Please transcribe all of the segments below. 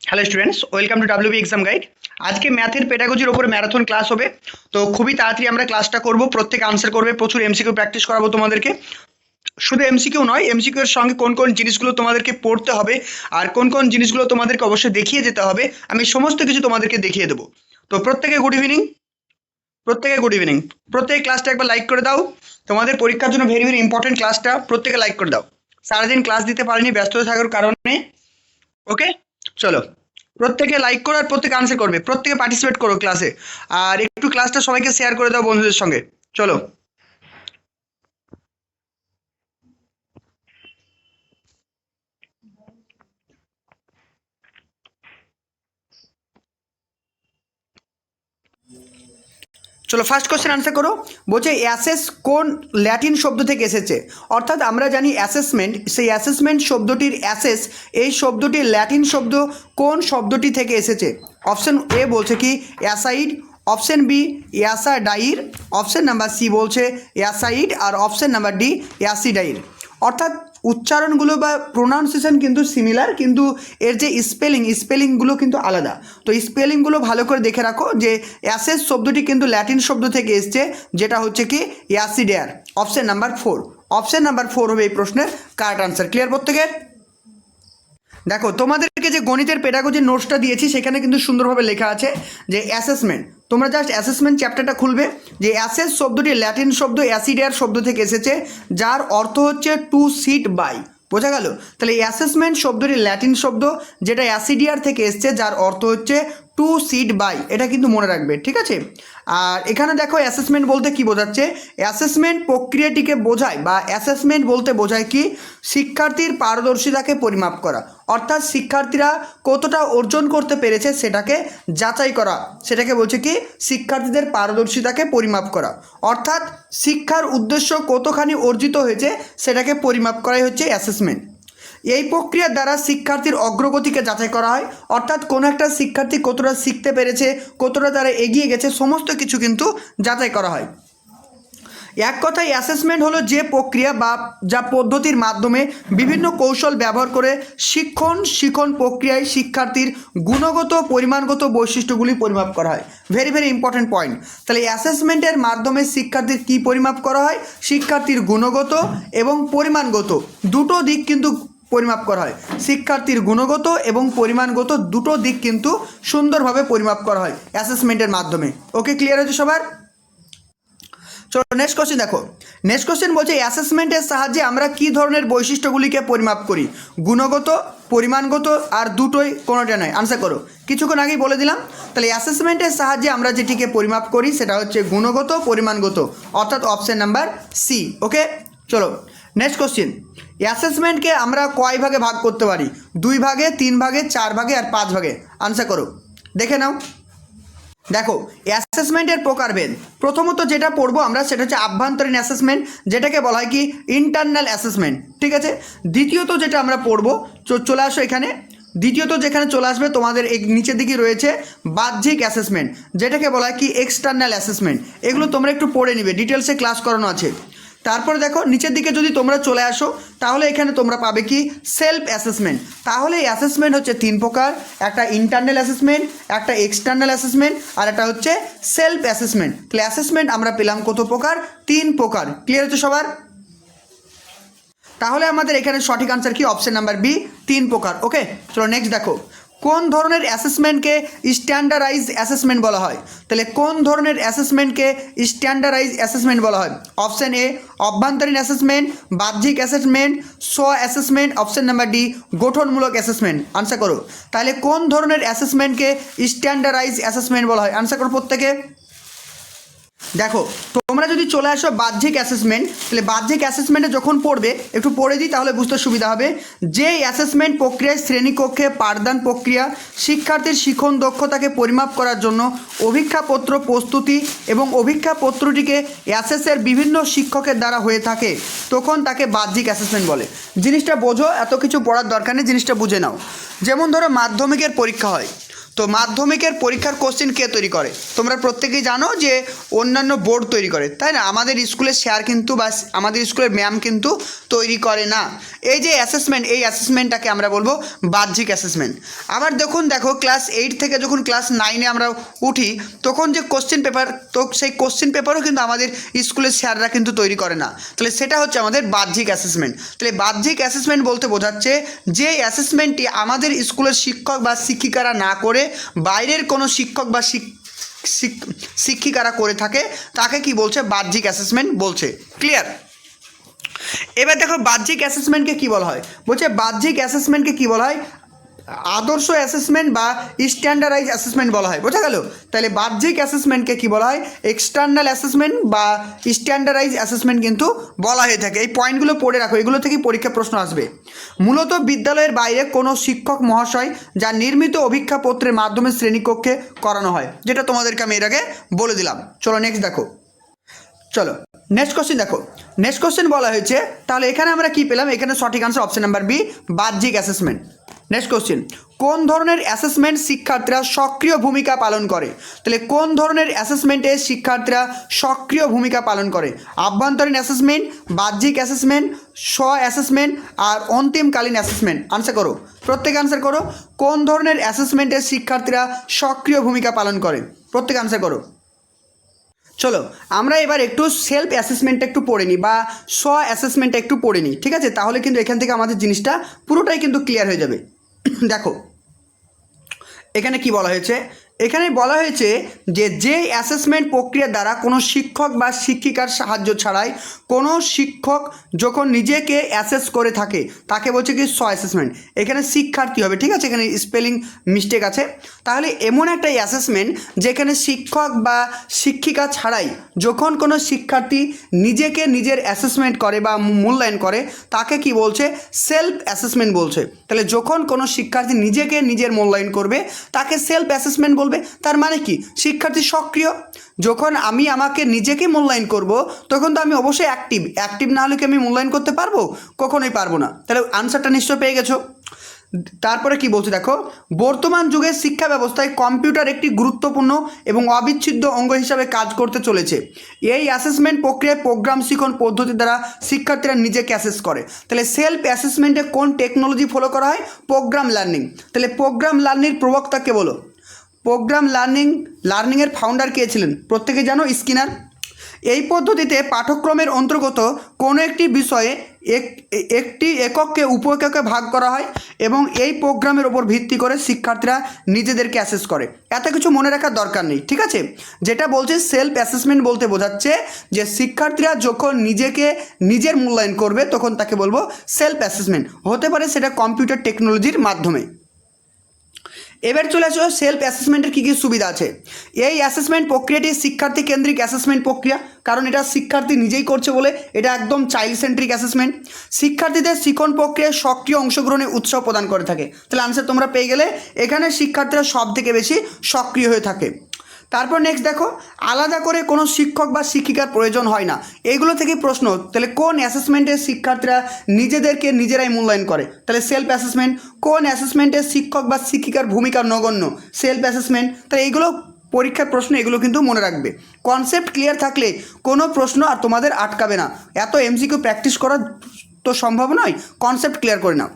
Hello students, welcome to WB exam guide. আজকে ম্যাথের পেডাগজির ওপর ম্যারাথন ক্লাস হবে। তো খুবই তাড়াতাড়ি আমরা ক্লাসটা করব, প্রত্যেকে আনসার করবে, প্রচুর এমসিকিউ প্র্যাকটিস করাবো তোমাদেরকে। শুধু এমসিকিউ নয়, এমসিকিউ এর সঙ্গে কোন কোন জিনিসগুলো তোমাদেরকে পড়তে হবে আর কোন কোন জিনিসগুলো তোমাদেরকে অবশ্যই দেখিয়ে যেতে হবে, আমি সমস্ত কিছু তোমাদেরকে দেখিয়ে দেবো। তো প্রত্যেকে গুড ইভিনিং। প্রত্যেকে ক্লাসটা একবার লাইক করে দাও। তোমাদের পরীক্ষার জন্য ভেরি ভেরি ইম্পর্টেন্ট ক্লাসটা, প্রত্যেকে লাইক করে দাও। সারাদিন ক্লাস দিতে পারিনি ব্যস্ততা থাকার কারণে। ওকে, চলো প্রত্যেকে লাইক করো আর প্রত্যেকে আনসার করবে, প্রত্যেকে পার্টিসিপেট করো ক্লাসে। আর একটু ক্লাসটা সবাইকে শেয়ার করে দাও বন্ধুদের সঙ্গে। চলো চলো ফার্স্ট কোশ্চেন আনসার করো। বলছে অ্যাসেস কোন ল্যাটিন শব্দ থেকে এসেছে? অর্থাৎ আমরা জানি অ্যাসেসমেন্ট, সেই অ্যাসেসমেন্ট শব্দটির অ্যাসেস, এই শব্দটির ল্যাটিন শব্দ কোন শব্দটি থেকে এসেছে? অপশন এ বলছে কি অ্যাসাইড, অপশন বি অ্যাসাডাইর, অপশন নাম্বার সি বলছে অ্যাসাইড, আর অপশন নাম্বার ডি অ্যাসিডাইর। অর্থাৎ উচ্চারণগুলো বা প্রোনাউন্সিয়েশন কিন্তু সিমিলার, কিন্তু এর যে স্পেলিংগুলো কিন্তু আলাদা। তো স্পেলিংগুলো ভালো করে দেখে রাখো যে অ্যাসেস শব্দটি কিন্তু ল্যাটিন শব্দ থেকে এসছে, যেটা হচ্ছে কি অ্যাসিডেয়ার। অপশন নাম্বার ফোর হবে এই প্রশ্নের কারেক্ট আনসার। ক্লিয়ার প্রত্যেকের? দেখো তোমাদেরকে যে গণিতের পেডাগজির নোটসটা দিয়েছি সেখানে কিন্তু সুন্দরভাবে লেখা আছে যে অ্যাসেসমেন্ট। তোমরা জাস্ট অ্যাসেসমেন্ট চ্যাপ্টারটা খুলবে, যে অ্যাসেস শব্দটি ল্যাটিন শব্দ অ্যাসিডিয়ার শব্দ থেকে এসেছে, যার অর্থ হচ্ছে টু সিট বাই। বোঝা গেল? তাহলে অ্যাসেসমেন্ট শব্দটি ল্যাটিন শব্দ, যেটা অ্যাসিডিয়ার থেকে এসছে, যার অর্থ হচ্ছে টু সিট বাই। এটা কিন্তু মনে রাখবে, ঠিক আছে? আর এখানে দেখো অ্যাসেসমেন্ট বলতে কি বোঝাচ্ছে। অ্যাসেসমেন্ট প্রক্রিয়াটিকে বোঝায়, বা অ্যাসেসমেন্ট বলতে বোঝায় কি শিক্ষার্থীর পারদর্শিতাকে পরিমাপ করা। অর্থাৎ শিক্ষার্থীরা কতটা অর্জন করতে পেরেছে সেটাকে যাচাই করা, সেটাকে বলছে কি শিক্ষার্থীদের পারদর্শিতাকে পরিমাপ করা। অর্থাৎ শিক্ষার উদ্দেশ্য কতখানি অর্জিত হয়েছে সেটাকে পরিমাপ করাই হচ্ছে অ্যাসেসমেন্ট। এই প্রক্রিয়ার দ্বারা শিক্ষার্থীর অগ্রগতিকে যাচাই করা হয়। অর্থাৎ কোনো একটা শিক্ষার্থী কতটা শিখতে পেরেছে, কতটা তারা এগিয়ে গেছে, সমস্ত কিছু কিন্তু যাচাই করা হয়। এক কথায় অ্যাসেসমেন্ট হলো যে প্রক্রিয়া বা যা পদ্ধতির মাধ্যমে বিভিন্ন কৌশল ব্যবহার করে শিক্ষণ প্রক্রিয়ায় শিক্ষার্থীর গুণগত পরিমাণগত বৈশিষ্ট্যগুলি পরিমাপ করা হয়। Very very important point. তাহলে অ্যাসেসমেন্টের মাধ্যমে শিক্ষার্থীর কী পরিমাপ করা হয়? শিক্ষার্থীর গুণগত এবং পরিমাণগত দুটো দিক কিন্তু পরিমাপ করা হয়। শিক্ষার্থীর গুণগত এবং পরিমাণগত দুটো দিক কিন্তু সুন্দরভাবে পরিমাপ করা হয় অ্যাসেসমেন্টের মাধ্যমে। ওকে, ক্লিয়ার হয়েছে সবার? চলো নেক্সট কোশ্চেন দেখো। নেক্সট কোশ্চেন বলছে অ্যাসেসমেন্টের সাহায্যে আমরা কী ধরনের বৈশিষ্ট্যগুলিকে পরিমাপ করি? গুণগত, পরিমাণগত, আর দুটোই কোনোটা নয়। আনসার করো। কিছুক্ষণ আগেই বলে দিলাম। তাহলে অ্যাসেসমেন্টের সাহায্যে আমরা যেটিকে পরিমাপ করি সেটা হচ্ছে গুণগত, পরিমাণগত, অর্থাৎ অপশন নাম্বার সি। ওকে, চলো নেক্সট কোশ্চেন। অ্যাসেসমেন্টকে আমরা কয় ভাগে ভাগ করতে পারি? 2 ভাগে, 3 ভাগে, 4 ভাগে, আর 5 ভাগে। আনসার করো, দেখে নাও। দেখো অ্যাসেসমেন্টের প্রকারভেদ, প্রথমত যেটা পড়বো আমরা সেটা হচ্ছে আভ্যন্তরীণ অ্যাসেসমেন্ট, যেটাকে বলা হয় কি ইন্টারনাল অ্যাসেসমেন্ট, ঠিক আছে? দ্বিতীয়ত যেটা আমরা পড়বো, চলে আসো এখানে। দ্বিতীয়ত যেখানে চলে আসবে তোমাদের এই নিচের দিকে রয়েছে বাহ্যিক অ্যাসেসমেন্ট, যেটাকে বলা হয় কি এক্সটার্নাল অ্যাসেসমেন্ট। এগুলো তোমরা একটু পড়ে নিবে, ডিটেলসে ক্লাস করানো আছে। তারপরে দেখো নিচের দিকে যদি তোমরা চলে আসো তাহলে এখানে তোমরা পাবে কি সেলফ অ্যাসেসমেন্ট। তাহলে এই অ্যাসেসমেন্ট হচ্ছে 3 প্রকার, একটা ইন্টারনাল অ্যাসেসমেন্ট, একটা এক্সটার্নাল অ্যাসেসমেন্ট, আর একটা হচ্ছে সেলফ অ্যাসেসমেন্ট। তাহলে অ্যাসেসমেন্ট আমরা পেলাম কত প্রকার? 3 প্রকার। ক্লিয়ার হচ্ছে সবার? তাহলে আমাদের এখানে সঠিক আনসার কি অপশন নাম্বার বি, 3 প্রকার। ওকে, চলো নেক্সট দেখো। কোন ধরনের অ্যাসেসমেন্টকে স্ট্যান্ডার্ডাইজ অ্যাসেসমেন্ট বলা হয়? তাহলে কোন ধরনের অ্যাসেসমেন্টকে স্ট্যান্ডার্ডাইজ অ্যাসেসমেন্ট বলা হয়? অপশন এ অভ্যন্তরীণ অ্যাসেসমেন্ট, বাহ্যিক অ্যাসেসমেন্ট, স্ব অ্যাসেসমেন্ট, অপশন নাম্বার ডি গঠনমূলক অ্যাসেসমেন্ট। আনসার করো। তাহলে কোন ধরনের অ্যাসেসমেন্টকে স্ট্যান্ডার্ডাইজ অ্যাসেসমেন্ট বলা হয়? আনসার করো প্রত্যেকে। দেখো তোমরা যদি চলে আসো বাহ্যিক অ্যাসেসমেন্ট, তাহলে বাহ্যিক অ্যাসেসমেন্টে যখন পড়বে, একটু পড়ে দিই তাহলে বুঝতে সুবিধা হবে। যে অ্যাসেসমেন্ট প্রক্রিয়ায় শ্রেণীকক্ষে পাঠদান প্রক্রিয়া, শিক্ষার্থীর শিখন দক্ষতাকে পরিমাপ করার জন্য অভিজ্ঞাপত্র প্রস্তুতি এবং অভিজ্ঞাপত্রটিকে অ্যাসেসের বিভিন্ন শিক্ষকের দ্বারা হয়ে থাকে, তখন তাকে বাহ্যিক অ্যাসেসমেন্ট বলে। জিনিসটা বোঝো, এত কিছু পড়ার দরকার নেই, জিনিসটা বুঝে নাও। যেমন ধরো মাধ্যমিকের পরীক্ষা হয়, তো মাধ্যমিকের পরীক্ষার কোশ্চেন কে তৈরি করে? তোমরা প্রত্যেকেই জানো যে অন্যান্য বোর্ড তৈরি করে, তাই না? আমাদের স্কুলের স্যার কিন্তু বা আমাদের স্কুলের ম্যাম কিন্তু তৈরি করে না। এই যে অ্যাসেসমেন্ট, এই অ্যাসেসমেন্টটাকে আমরা বলবো বাহ্যিক অ্যাসেসমেন্ট। আবার দেখো ক্লাস 8 থেকে যখন ক্লাস 9-এ আমরা উঠি তখন যে কোশ্চেন পেপার, তো সেই কোশ্চেন পেপারও কিন্তু আমাদের স্কুলের স্যাররা কিন্তু তৈরি করে না। তাহলে সেটা হচ্ছে আমাদের বাহ্যিক অ্যাসেসমেন্ট। তাহলে বাহ্যিক অ্যাসেসমেন্ট বলতে বোঝাচ্ছে যে অ্যাসেসমেন্টটি আমাদের স্কুলের শিক্ষক বা শিক্ষিকারা না করে বাইরের কোনো শিক্ষক বা শিক্ষিকারা করে থাকে, তাকে কি বলছে? বাহ্যিক অ্যাসেসমেন্ট বলছে। ক্লিয়ার? এবার দেখো বাহ্যিক অ্যাসেসমেন্টকে কী বলা হয়? বলছে বাহ্যিক অ্যাসেসমেন্টকে কী বলা হয়? আদর্শ অ্যাসেসমেন্ট বা স্ট্যান্ডার্ডাইজ অ্যাসেসমেন্ট বলা হয়। বোঝা গেল? তাহলে বাহ্যিক অ্যাসেসমেন্টকে কী বলা হয়? এক্সটার্নাল অ্যাসেসমেন্ট বা স্ট্যান্ডার্ডাইজ অ্যাসেসমেন্ট কিন্তু বলা হয়ে থাকে। এই পয়েন্টগুলো পড়ে রাখো, এগুলো থেকে পরীক্ষা প্রশ্ন আসবে। মূলত বিদ্যালয়ের বাইরে কোনো শিক্ষক মহাশয় যা নির্মিত অভিজ্ঞাপত্রের মাধ্যমে শ্রেণীকক্ষে করানো হয়, যেটা তোমাদেরকে আমি এর আগে বলে দিলাম। চলো নেক্সট দেখো। চলো নেক্সট কোশ্চেন দেখো। নেক্সট কোশ্চেন বলা হয়েছে, তাহলে এখানে আমরা কি পেলাম? এখানে সঠিক আনসার অপশন নাম্বার বি, বাহ্যিক অ্যাসেসমেন্ট। নেক্সট কোশ্চেন, কোন ধরনের অ্যাসেসমেন্ট শিক্ষার্থীরা সক্রিয় ভূমিকা পালন করে? তাহলে কোন ধরনের অ্যাসেসমেন্টে শিক্ষার্থীরা সক্রিয় ভূমিকা পালন করে? আভ্যন্তরীণ অ্যাসেসমেন্ট, বাহ্যিক অ্যাসেসমেন্ট, স্ব অ্যাসেসমেন্ট আর অন্তিমকালীন অ্যাসেসমেন্ট। আনসার করো, প্রত্যেক আনসার করো। কোন ধরনের অ্যাসেসমেন্টে শিক্ষার্থীরা সক্রিয় ভূমিকা পালন করে? প্রত্যেক আনসার করো। চলো আমরা এবার একটু সেলফ অ্যাসেসমেন্টটা একটু পড়ে নিই বা স্ব অ্যাসেসমেন্টটা একটু পড়ে নিই, ঠিক আছে? তাহলে কিন্তু এখান থেকে আমাদের জিনিসটা পুরোটাই কিন্তু ক্লিয়ার হয়ে যাবে। দেখো এখানে কি বলা হয়েছে? এখানে বলা হয়েছে যে অ্যাসেসমেন্ট প্রক্রিয়া দ্বারা কোনো শিক্ষক বা শিক্ষিকার সাহায্য ছাড়াই কোনো শিক্ষক যখন নিজেকে অ্যাসেস করে থাকে তাকে বলছে কি স্ব অ্যাসেসমেন্ট। এখানে শিক্ষার্থী হবে, ঠিক আছে? এখানে স্পেলিং মিস্টেক আছে। তাহলে এমন একটা অ্যাসেসমেন্ট যেখানে শিক্ষক বা শিক্ষিকা ছাড়াই যখন কোনো শিক্ষার্থী নিজেকে নিজের অ্যাসেসমেন্ট করে বা মূল্যায়ন করে তাকে কি বলছে? সেলফ অ্যাসেসমেন্ট বলছে। তাহলে যখন কোনো শিক্ষার্থী নিজেকে নিজের মূল্যায়ন করবে তাকে সেলফ অ্যাসেসমেন্ট বলবে। তার মানে কি? শিক্ষার্থী সক্রিয়। যখন আমি আমাকে নিজেকে মূল্যায়ন করব তখন তো আমি অবশ্যই অ্যাক্টিভ না হলে কি আমি মূল্যায়ন করতে পারবো? কখনোই পারবো না। তাহলে আনসারটা নিশ্চয় পেয়ে গেছো। তারপরে কি বলছে দেখো, বর্তমান যুগের শিক্ষা ব্যবস্থায় কম্পিউটার একটি গুরুত্বপূর্ণ এবং অবিচ্ছেদ্য অঙ্গ হিসাবে কাজ করতে চলেছে। এই অ্যাসেসমেন্ট প্রক্রিয়ায় প্রোগ্রাম শিখন পদ্ধতি দ্বারা শিক্ষার্থীরা নিজেকে অ্যাসেস করে। তাহলে সেলফ অ্যাসেসমেন্টে কোন টেকনোলজি ফলো করা হয়? Program learning. তাহলে প্রোগ্রাম লার্নিং প্রবক্তাকে বলো। প্রোগ্রাম লার্নিংয়ের ফাউন্ডার কে ছিলেন? প্রত্যেকে জানো, স্কিনার। এই পদ্ধতিতে পাঠ্যক্রমের অন্তর্গত কোনো একটি বিষয়ে একটি এককে উপএককে ভাগ করা হয় এবং এই প্রোগ্রামের ওপর ভিত্তি করে শিক্ষার্থীরা নিজেদেরকে অ্যাসেস করে। এত কিছু মনে রাখার দরকার নেই, ঠিক আছে? যেটা বলছে সেলফ অ্যাসেসমেন্ট বলতে বোঝাচ্ছে যে শিক্ষার্থীরা যখন নিজেকে নিজের মূল্যায়ন করবে তখন তাকে বলবো সেলফ অ্যাসেসমেন্ট। হতে পারে সেটা কম্পিউটার টেকনোলজির মাধ্যমে। এবার চলে আসো সেলফ অ্যাসেসমেন্টের কী কী সুবিধা আছে। এই অ্যাসেসমেন্ট প্রক্রিয়াটি শিক্ষার্থী কেন্দ্রিক অ্যাসেসমেন্ট প্রক্রিয়া, কারণ এটা শিক্ষার্থী নিজেই করছে বলে এটা একদম চাইল্ড সেন্ট্রিক অ্যাসেসমেন্ট। শিক্ষার্থীদের শিখন প্রক্রিয়ায় সক্রিয় অংশগ্রহণে উৎসাহ প্রদান করে থাকে। তাহলে আনসার তোমরা পেয়ে গেলে, এখানে শিক্ষার্থীরা সব থেকে বেশি সক্রিয় হয়ে থাকে। তারপর নেক্সট দেখো, আলাদা করে কোনো শিক্ষক বা শিক্ষিকার প্রয়োজন হয় না। এইগুলো থেকে প্রশ্ন। তাহলে কোন অ্যাসেসমেন্টে শিক্ষার্থীরা নিজেদেরকে নিজেরাই মূল্যায়ন করে? তাহলে সেলফ অ্যাসেসমেন্ট। কোন অ্যাসেসমেন্টে শিক্ষক বা শিক্ষিকার ভূমিকা নগণ্য? Self assessment. তাহলে এইগুলো পরীক্ষার প্রশ্ন, এগুলো কিন্তু মনে রাখবে। কনসেপ্ট ক্লিয়ার থাকলে কোনো প্রশ্ন আর তোমাদের আটকাবে না। এত এমসিকিউ প্র্যাকটিস করা তো সম্ভব নয়, কনসেপ্ট ক্লিয়ার করে নাও।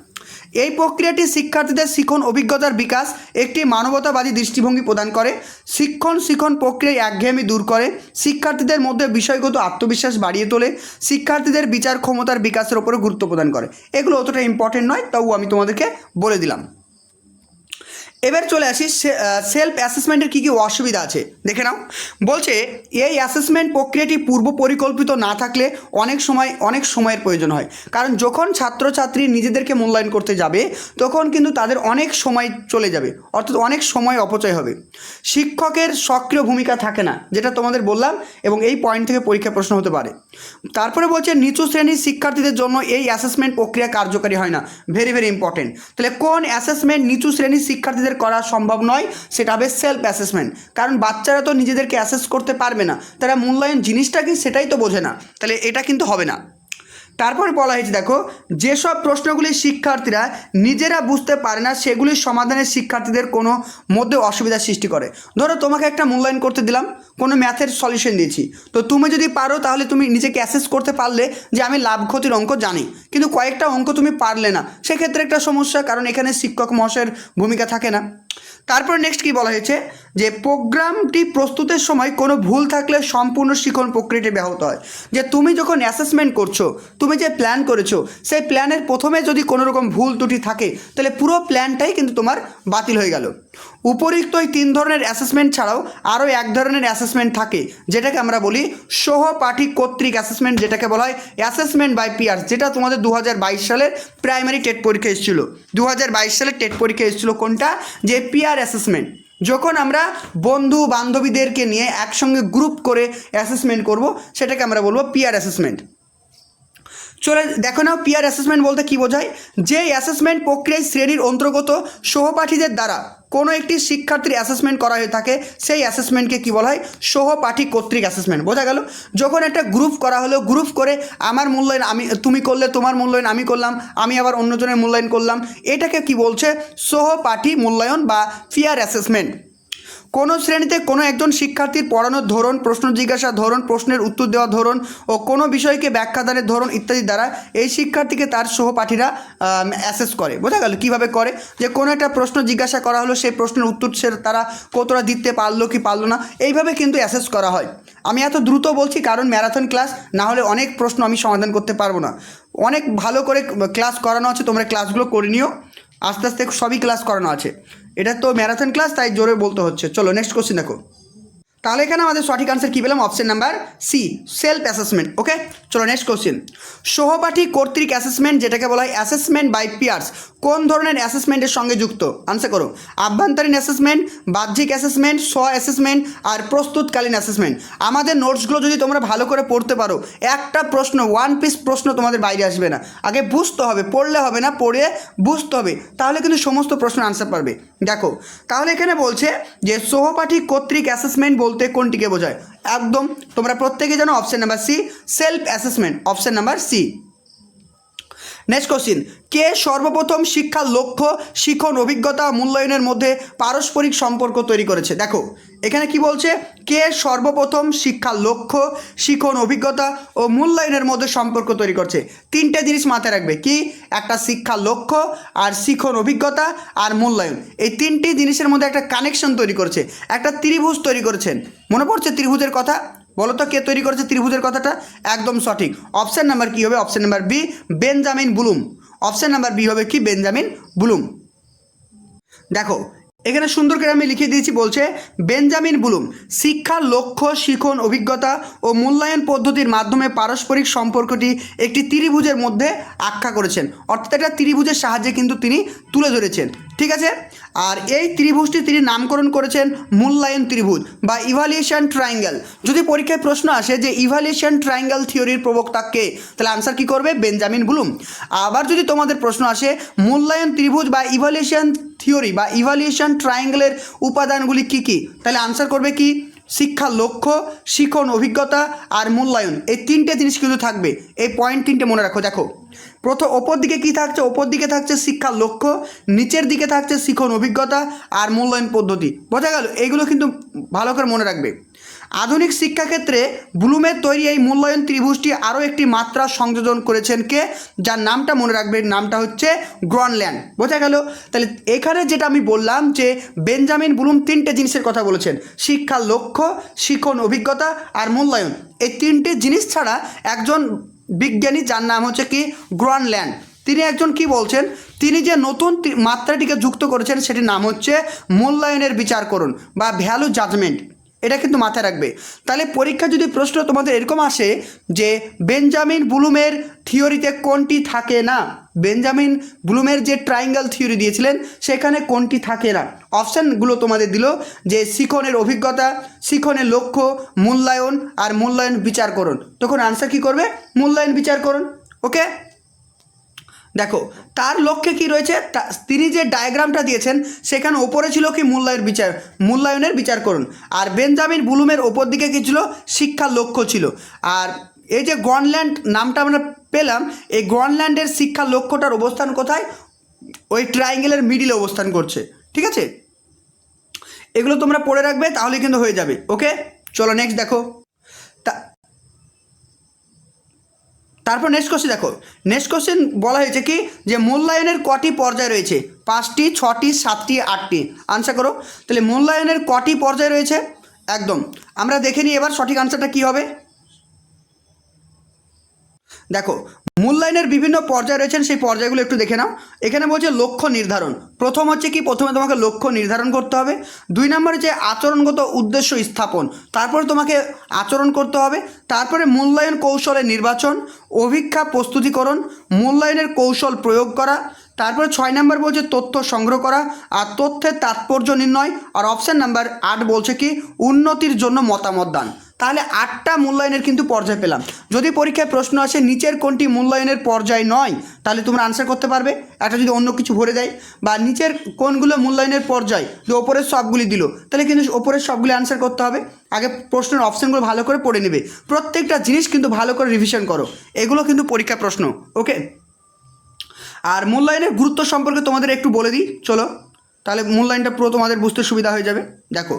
এই প্রক্রিয়াটি শিক্ষার্থীদের শিখন অভিজ্ঞতার বিকাশ, একটি মানবতাবাদী দৃষ্টিভঙ্গি প্রদান করে, শিখন প্রক্রিয়ায় একঘেয়েমি দূর করে, শিক্ষার্থীদের মধ্যে বিষয়গত আত্মবিশ্বাস বাড়িয়ে তোলে, শিক্ষার্থীদের বিচার ক্ষমতার বিকাশের ওপরে গুরুত্ব প্রদান করে। এগুলো অতটা ইম্পর্টেন্ট নয়, তাও আমি তোমাদেরকে বলে দিলাম। এবার চলে আসি সেলফ অ্যাসেসমেন্টের কী কী অসুবিধা আছে দেখে নাও। বলছে এই অ্যাসেসমেন্ট প্রক্রিয়াটি পূর্ব পরিকল্পিত না থাকলে অনেক সময়ের প্রয়োজন হয়। কারণ যখন ছাত্রছাত্রী নিজেদেরকে মূল্যায়ন করতে যাবে তখন কিন্তু তাদের অনেক সময় চলে যাবে, অর্থাৎ অনেক সময় অপচয় হবে। শিক্ষকের সক্রিয় ভূমিকা থাকে না, যেটা তোমাদের বললাম, এবং এই পয়েন্ট থেকে পরীক্ষা প্রশ্ন হতে পারে। তারপরে বলছে নিচু শ্রেণীর শিক্ষার্থীদের জন্য এই অ্যাসেসমেন্ট প্রক্রিয়া কার্যকারী হয় না। Very very important. তাহলে কোন অ্যাসেসমেন্ট নিচু শ্রেণীর শিক্ষার্থীদের করা সম্ভব নয়? সেটা হবে সেলফ অ্যাসেসমেন্ট। কারণ বাচ্চারা তো নিজেদেরকে অ্যাসেস করতে পারবে না, তারা মূল্যায়ন জিনিসটা কি সেটাই তো বোঝে না, তাহলে এটা কিন্তু হবে না। তারপরে বলা হয়েছে দেখো, যেসব প্রশ্নগুলি শিক্ষার্থীরা নিজেরা বুঝতে পারে না সেগুলির সমাধানে শিক্ষার্থীদের কোনো মধ্যে অসুবিধার সৃষ্টি করে। ধরো তোমাকে একটা মূল্যায়ন করতে দিলাম, কোনো ম্যাথের সলিউশন দিয়েছি, তো তুমি যদি পারো তাহলে তুমি নিজেকে অ্যাসেস করতে পারলে যে আমি লাভ ক্ষতির অঙ্ক জানি, কিন্তু কয়েকটা অঙ্ক তুমি পারলে না, সেক্ষেত্রে একটা সমস্যা, কারণ এখানে শিক্ষক মহাশয়ের ভূমিকা থাকে না। তারপর নেক্সট কি বলা হয়েছে, যে প্রোগ্রামটি প্রস্তুতের সময় কোনো ভুল থাকলে সম্পূর্ণ শিখন প্রক্রিয়াটি ব্যাহত হয়। যে তুমি যখন অ্যাসেসমেন্ট করছো, তুমি যে প্ল্যান করেছো, সেই প্ল্যানের প্রথমে যদি কোনো রকম ভুল ত্রুটি থাকে তাহলে পুরো প্ল্যানটাই কিন্তু তোমার বাতিল হয়ে গেল। উপরিক্ত এই 3 ধরনের অ্যাসেসমেন্ট ছাড়াও আরও এক ধরনের অ্যাসেসমেন্ট থাকে, যেটাকে আমরা বলি সহপাঠী কর্তৃক অ্যাসেসমেন্ট, যেটাকে বলা হয় অ্যাসেসমেন্ট বাই পিয়ার্স, যেটা তোমাদের 2022 সালের প্রাইমারি টেট পরীক্ষা এসেছিল। 2022 সালের টেট পরীক্ষা এসেছিল কোনটা, যে পিয়ার অ্যাসেসমেন্ট। যখন আমরা বন্ধু বান্ধবীদেরকে নিয়ে একসঙ্গে গ্রুপ করে অ্যাসেসমেন্ট করব, সেটাকে আমরা বলবো পিয়ার অ্যাসেসমেন্ট। চলে দেখো নাও, পিয়ার অ্যাসেসমেন্ট বলতে কী বোঝায়, যে অ্যাসেসমেন্ট প্রক্রিয়ায় শ্রেণীর অন্তর্গত সহপাঠীদের দ্বারা কোনো একটি শিক্ষার্থীর অ্যাসেসমেন্ট করা হয়ে থাকে, সেই অ্যাসেসমেন্টকে কী বলা হয়, সহপাঠী কর্তৃক অ্যাসেসমেন্ট। বোঝা গেল? যখন একটা গ্রুপ করা হলো, গ্রুপ করে আমার মূল্যায়ন তুমি করলে, তোমার মূল্যায়ন আমি করলাম, আমি আবার অন্যজনের মূল্যায়ন করলাম, এটাকে কি বলছে, সহপাঠী মূল্যায়ন বা পিয়ার অ্যাসেসমেন্ট। কোনো শ্রেণীতে কোনো একজন শিক্ষার্থীর পড়ানোর ধরন, প্রশ্ন জিজ্ঞাসার ধরন, প্রশ্নের উত্তর দেওয়ার ধরন ও কোনো বিষয়কে ব্যাখ্যাদানের ধরন ইত্যাদি দ্বারা এই শিক্ষার্থীকে তার সহপাঠীরা অ্যাসেস করে। বোঝা গেল কীভাবে করে, যে কোনো একটা প্রশ্ন জিজ্ঞাসা করা হলো, সেই প্রশ্নের উত্তর সে তারা কতটা দিতে পারলো কি পারলো না, এইভাবে কিন্তু অ্যাসেস করা হয়। আমি এত দ্রুত বলছি কারণ ম্যারাথন ক্লাস, না হলে অনেক প্রশ্ন আমি সমাধান করতে পারবো না। অনেক ভালো করে ক্লাস করানো আছে, তোমরা ক্লাসগুলো করে নিও, আস্তে আস্তে সবই ক্লাস করানো আছে। এটা তো ম্যারাথন ক্লাস, তাই জোরে বলতে হচ্ছে। চলো নেক্সট কোশ্চেন দেখো। তাহলে এখানে আমাদের সঠিক আনসার কী পেলাম, option number C, self assessment. Okay, চলো নেক্সট কোশ্চেন। সহপাঠী কর্তৃক অ্যাসেসমেন্ট, যেটাকে বলা হয় অ্যাসেসমেন্ট বাই পিয়ার্স, কোন ধরনের অ্যাসেসমেন্টের সঙ্গে যুক্ত? আনসার করো। আভ্যন্তরীণ অ্যাসেসমেন্ট, বাহ্যিক অ্যাসেসমেন্ট, স্ব অ্যাসেসমেন্ট আর প্রস্তুতকালীন অ্যাসেসমেন্ট। আমাদের নোটসগুলো যদি তোমরা ভালো করে পড়তে পারো, একটা প্রশ্ন, 1 পিস প্রশ্ন তোমাদের বাইরে আসবে না। আগে বুঝতে হবে, পড়লে হবে না, পড়ে বুঝতে হবে, তাহলে কিন্তু সমস্ত প্রশ্নের আনসার পারবে। দেখো, তাহলে এখানে বলছে যে সহপাঠী কর্তৃক অ্যাসেসমেন্ট বলতে কোনটিকে বোঝায়? একদম তোমরা প্রত্যেকে জানো, option number C, self assessment, option number C. Next question, কে সর্বপ্রথম শিক্ষার লক্ষ্য, শিখন, অভিজ্ঞতা, মূল্যায়নের মধ্যে পারস্পরিক সম্পর্ক তৈরি করেছে? দেখো এখানে কি বলছে, কে সর্বপ্রথম শিক্ষার লক্ষ্য, শিখন, অভিজ্ঞতা ও মূল্যায়নের মধ্যে সম্পর্ক তৈরি করছে। 3টে জিনিস মাথায় রাখবে, কি একটা শিক্ষার লক্ষ্য, আর শিখন, অভিজ্ঞতা আর মূল্যায়ন, এই 3টি জিনিসের মধ্যে একটা কানেকশন তৈরি করেছে, একটা ত্রিভুজ তৈরি করেছেন। মনে পড়ছে ত্রিভুজের কথা? বলো তো কে তৈরি করেছে ত্রিভুজের কথাটা? একদম সঠিক। অপশন নাম্বার কী হবে? Option number B, Benjamin Bloom. Option number B হবে কি, বেঞ্জামিন ব্লুম। দেখো এখানে সুন্দর করে আমি লিখে দিয়েছি, বলছে বেঞ্জামিন ব্লুম শিক্ষার লক্ষ্য, শিখন, অভিজ্ঞতা ও মূল্যায়ন পদ্ধতির মাধ্যমে পারস্পরিক সম্পর্কটি একটি ত্রিভুজের মধ্যে আখ্যা করেছেন। অর্থাৎ একটা ত্রিভুজের সাহায্যে কিন্তু তিনি তুলে ধরেছেন। ঠিক আছে, আর এই ত্রিভুজটি তিনি নামকরণ করেছেন মূল্যায়ন ত্রিভুজ বা ইভালুয়েশন ট্রায়াঙ্গেল। যদি পরীক্ষায় প্রশ্ন আসে যে ইভালুয়েশন ট্রায়াঙ্গেল থিওরির প্রবক্তা কে, তাহলে আনসার কী করবে? Benjamin Bloom. আবার যদি তোমাদের প্রশ্ন আসে মূল্যায়ন ত্রিভুজ বা ইভালুয়েশন থিওরি বা ইভালুয়েশন ট্রায়াঙ্গেলের উপাদানগুলি কী কী, তাহলে আনসার করবে কি? শিক্ষার লক্ষ্য, শিখন, অভিজ্ঞতা আর মূল্যায়ন, এই 3টে জিনিস কিন্তু থাকবে। এই পয়েন্ট 3টে মনে রাখো। দেখো প্রথম ওপর দিকে কী থাকছে? ওপর দিকে থাকছে শিক্ষার লক্ষ্য, নিচের দিকে থাকছে শিখন, অভিজ্ঞতা আর মূল্যায়ন পদ্ধতি। বোঝা গেল? এইগুলো কিন্তু ভালো করে মনে রাখবে। আধুনিক শিক্ষাক্ষেত্রে ব্লুমের তৈরি এই মূল্যায়ন ত্রিভুজটি আরও একটি মাত্রা সংযোজন করেছেন কে, যার নামটা মনে রাখবে, নামটা হচ্ছে গ্রনল্যান্ড। বোঝা গেল? তাহলে এখানে যেটা আমি বললাম যে বেঞ্জামিন ব্লুম 3টে জিনিসের কথা বলেছেন, শিক্ষার লক্ষ্য, শিখন, অভিজ্ঞতা আর মূল্যায়ন। এই 3টে জিনিস ছাড়া একজন বিজ্ঞানী যার নাম হচ্ছে কি, গ্রনল্যান্ড, তিনি একজন কি বলছেন, তিনি যে নতুন মাত্রাটিকে যুক্ত করেছেন সেটির নাম হচ্ছে মূল্যায়নের বিচারকরণ বা ভ্যালু জাজমেন্ট। এটা কিন্তু মাথায় রাখবে। তাহলে পরীক্ষা যদি প্রশ্ন তোমাদের এরকম আসে যে বেঞ্জামিন ব্লুমের থিওরিতে কোনটি থাকে না, বেঞ্জামিন ব্লুমের যে ট্রায়াঙ্গেল থিওরি দিয়েছিলেন সেখানে কোনটি থাকে না, অপশানগুলো তোমাদের দিল যে শিখনের অভিজ্ঞতা, শিখনের লক্ষ্য, মূল্যায়ন আর মূল্যায়ন বিচারকরণ, তখন আনসার কী করবে? মূল্যায়ন বিচারকরণ। ওকে, দেখো তার লক্ষ্যে কি রয়েছে, তিনি যে ডায়াগ্রামটা দিয়েছেন সেখানে ওপরে ছিল কি মূল্যায়নের বিচার করুন, আর বেঞ্জামিন ব্লুমের ওপর দিকে কি ছিল? শিক্ষার লক্ষ্য ছিল। আর এই যে গ্রিনল্যান্ড নামটা আমরা পেলাম, এই গ্রিনল্যান্ডের শিক্ষা লক্ষ্যটার অবস্থান কোথায়? ওই ট্রায়াঙ্গেলের মিডিলে অবস্থান করছে। ঠিক আছে, এগুলো তোমরা পড়ে রাখবে, তাহলে কিন্তু হয়ে যাবে। ওকে, চলো নেক্সট দেখো। তারপর নেক্সট কোশ্চেন দেখো। নেক্সট কোশ্চেন বলা হয়েছে কি যে মূল্যায়নের কটি পর্যায় রয়েছে? 5টি, 6টি, 7টি, 8টি। আনসার করো। তাহলে মূল্যায়নের কটি পর্যায় রয়েছে? একদম আমরা দেখে নিই এবার সঠিক আনসারটা কী হবে। দেখো, মূল্যায়নের বিভিন্ন পর্যায় রয়েছেন, সেই পর্যায়গুলো একটু দেখে নাও। এখানে বলছে লক্ষ্য নির্ধারণ। প্রথম হচ্ছে কি, প্রথমে তোমাকে লক্ষ্য নির্ধারণ করতে হবে। 2 নম্বরে যে আচরণগত উদ্দেশ্য স্থাপন, তারপরে তোমাকে আচরণ করতে হবে। তারপরে মূল্যায়ন কৌশলের নির্বাচন, অভিক্ষা প্রস্তুতিকরণ, মূল্যায়নের কৌশল প্রয়োগ করা। তারপরে 6 নম্বর বলছে তথ্য সংগ্রহ করা আর তথ্যের তাৎপর্য নির্ণয়। আর অপশান নাম্বার 8 বলছে কি উন্নতির জন্য মতামত দান। তাহলে 8টা মূল্যায়নের কিন্তু পর্যায় পেলাম। যদি পরীক্ষায় প্রশ্ন আসে নিচের কোনটি মূল্যায়নের পর্যায় নয়, তাহলে তোমরা আনসার করতে পারবে। একটা যদি অন্য কিছু ভরে দেয়, বা নিচের কোনগুলো মূল্যায়নের পর্যায়, যে ওপরের সবগুলি দিল, তাহলে কিন্তু ওপরের সবগুলি আনসার করতে হবে। আগে প্রশ্নের অপশানগুলো ভালো করে পড়ে নেবে, প্রত্যেকটা জিনিস কিন্তু ভালো করে রিভিশন করো, এগুলো কিন্তু পরীক্ষা প্রশ্ন। ওকে, আর মূল্যায়নের গুরুত্ব সম্পর্কে তোমাদের একটু বলে দিই, চলো। তাহলে মূল্যায়নটা পুরো তোমাদের বুঝতে সুবিধা হয়ে যাবে। দেখো,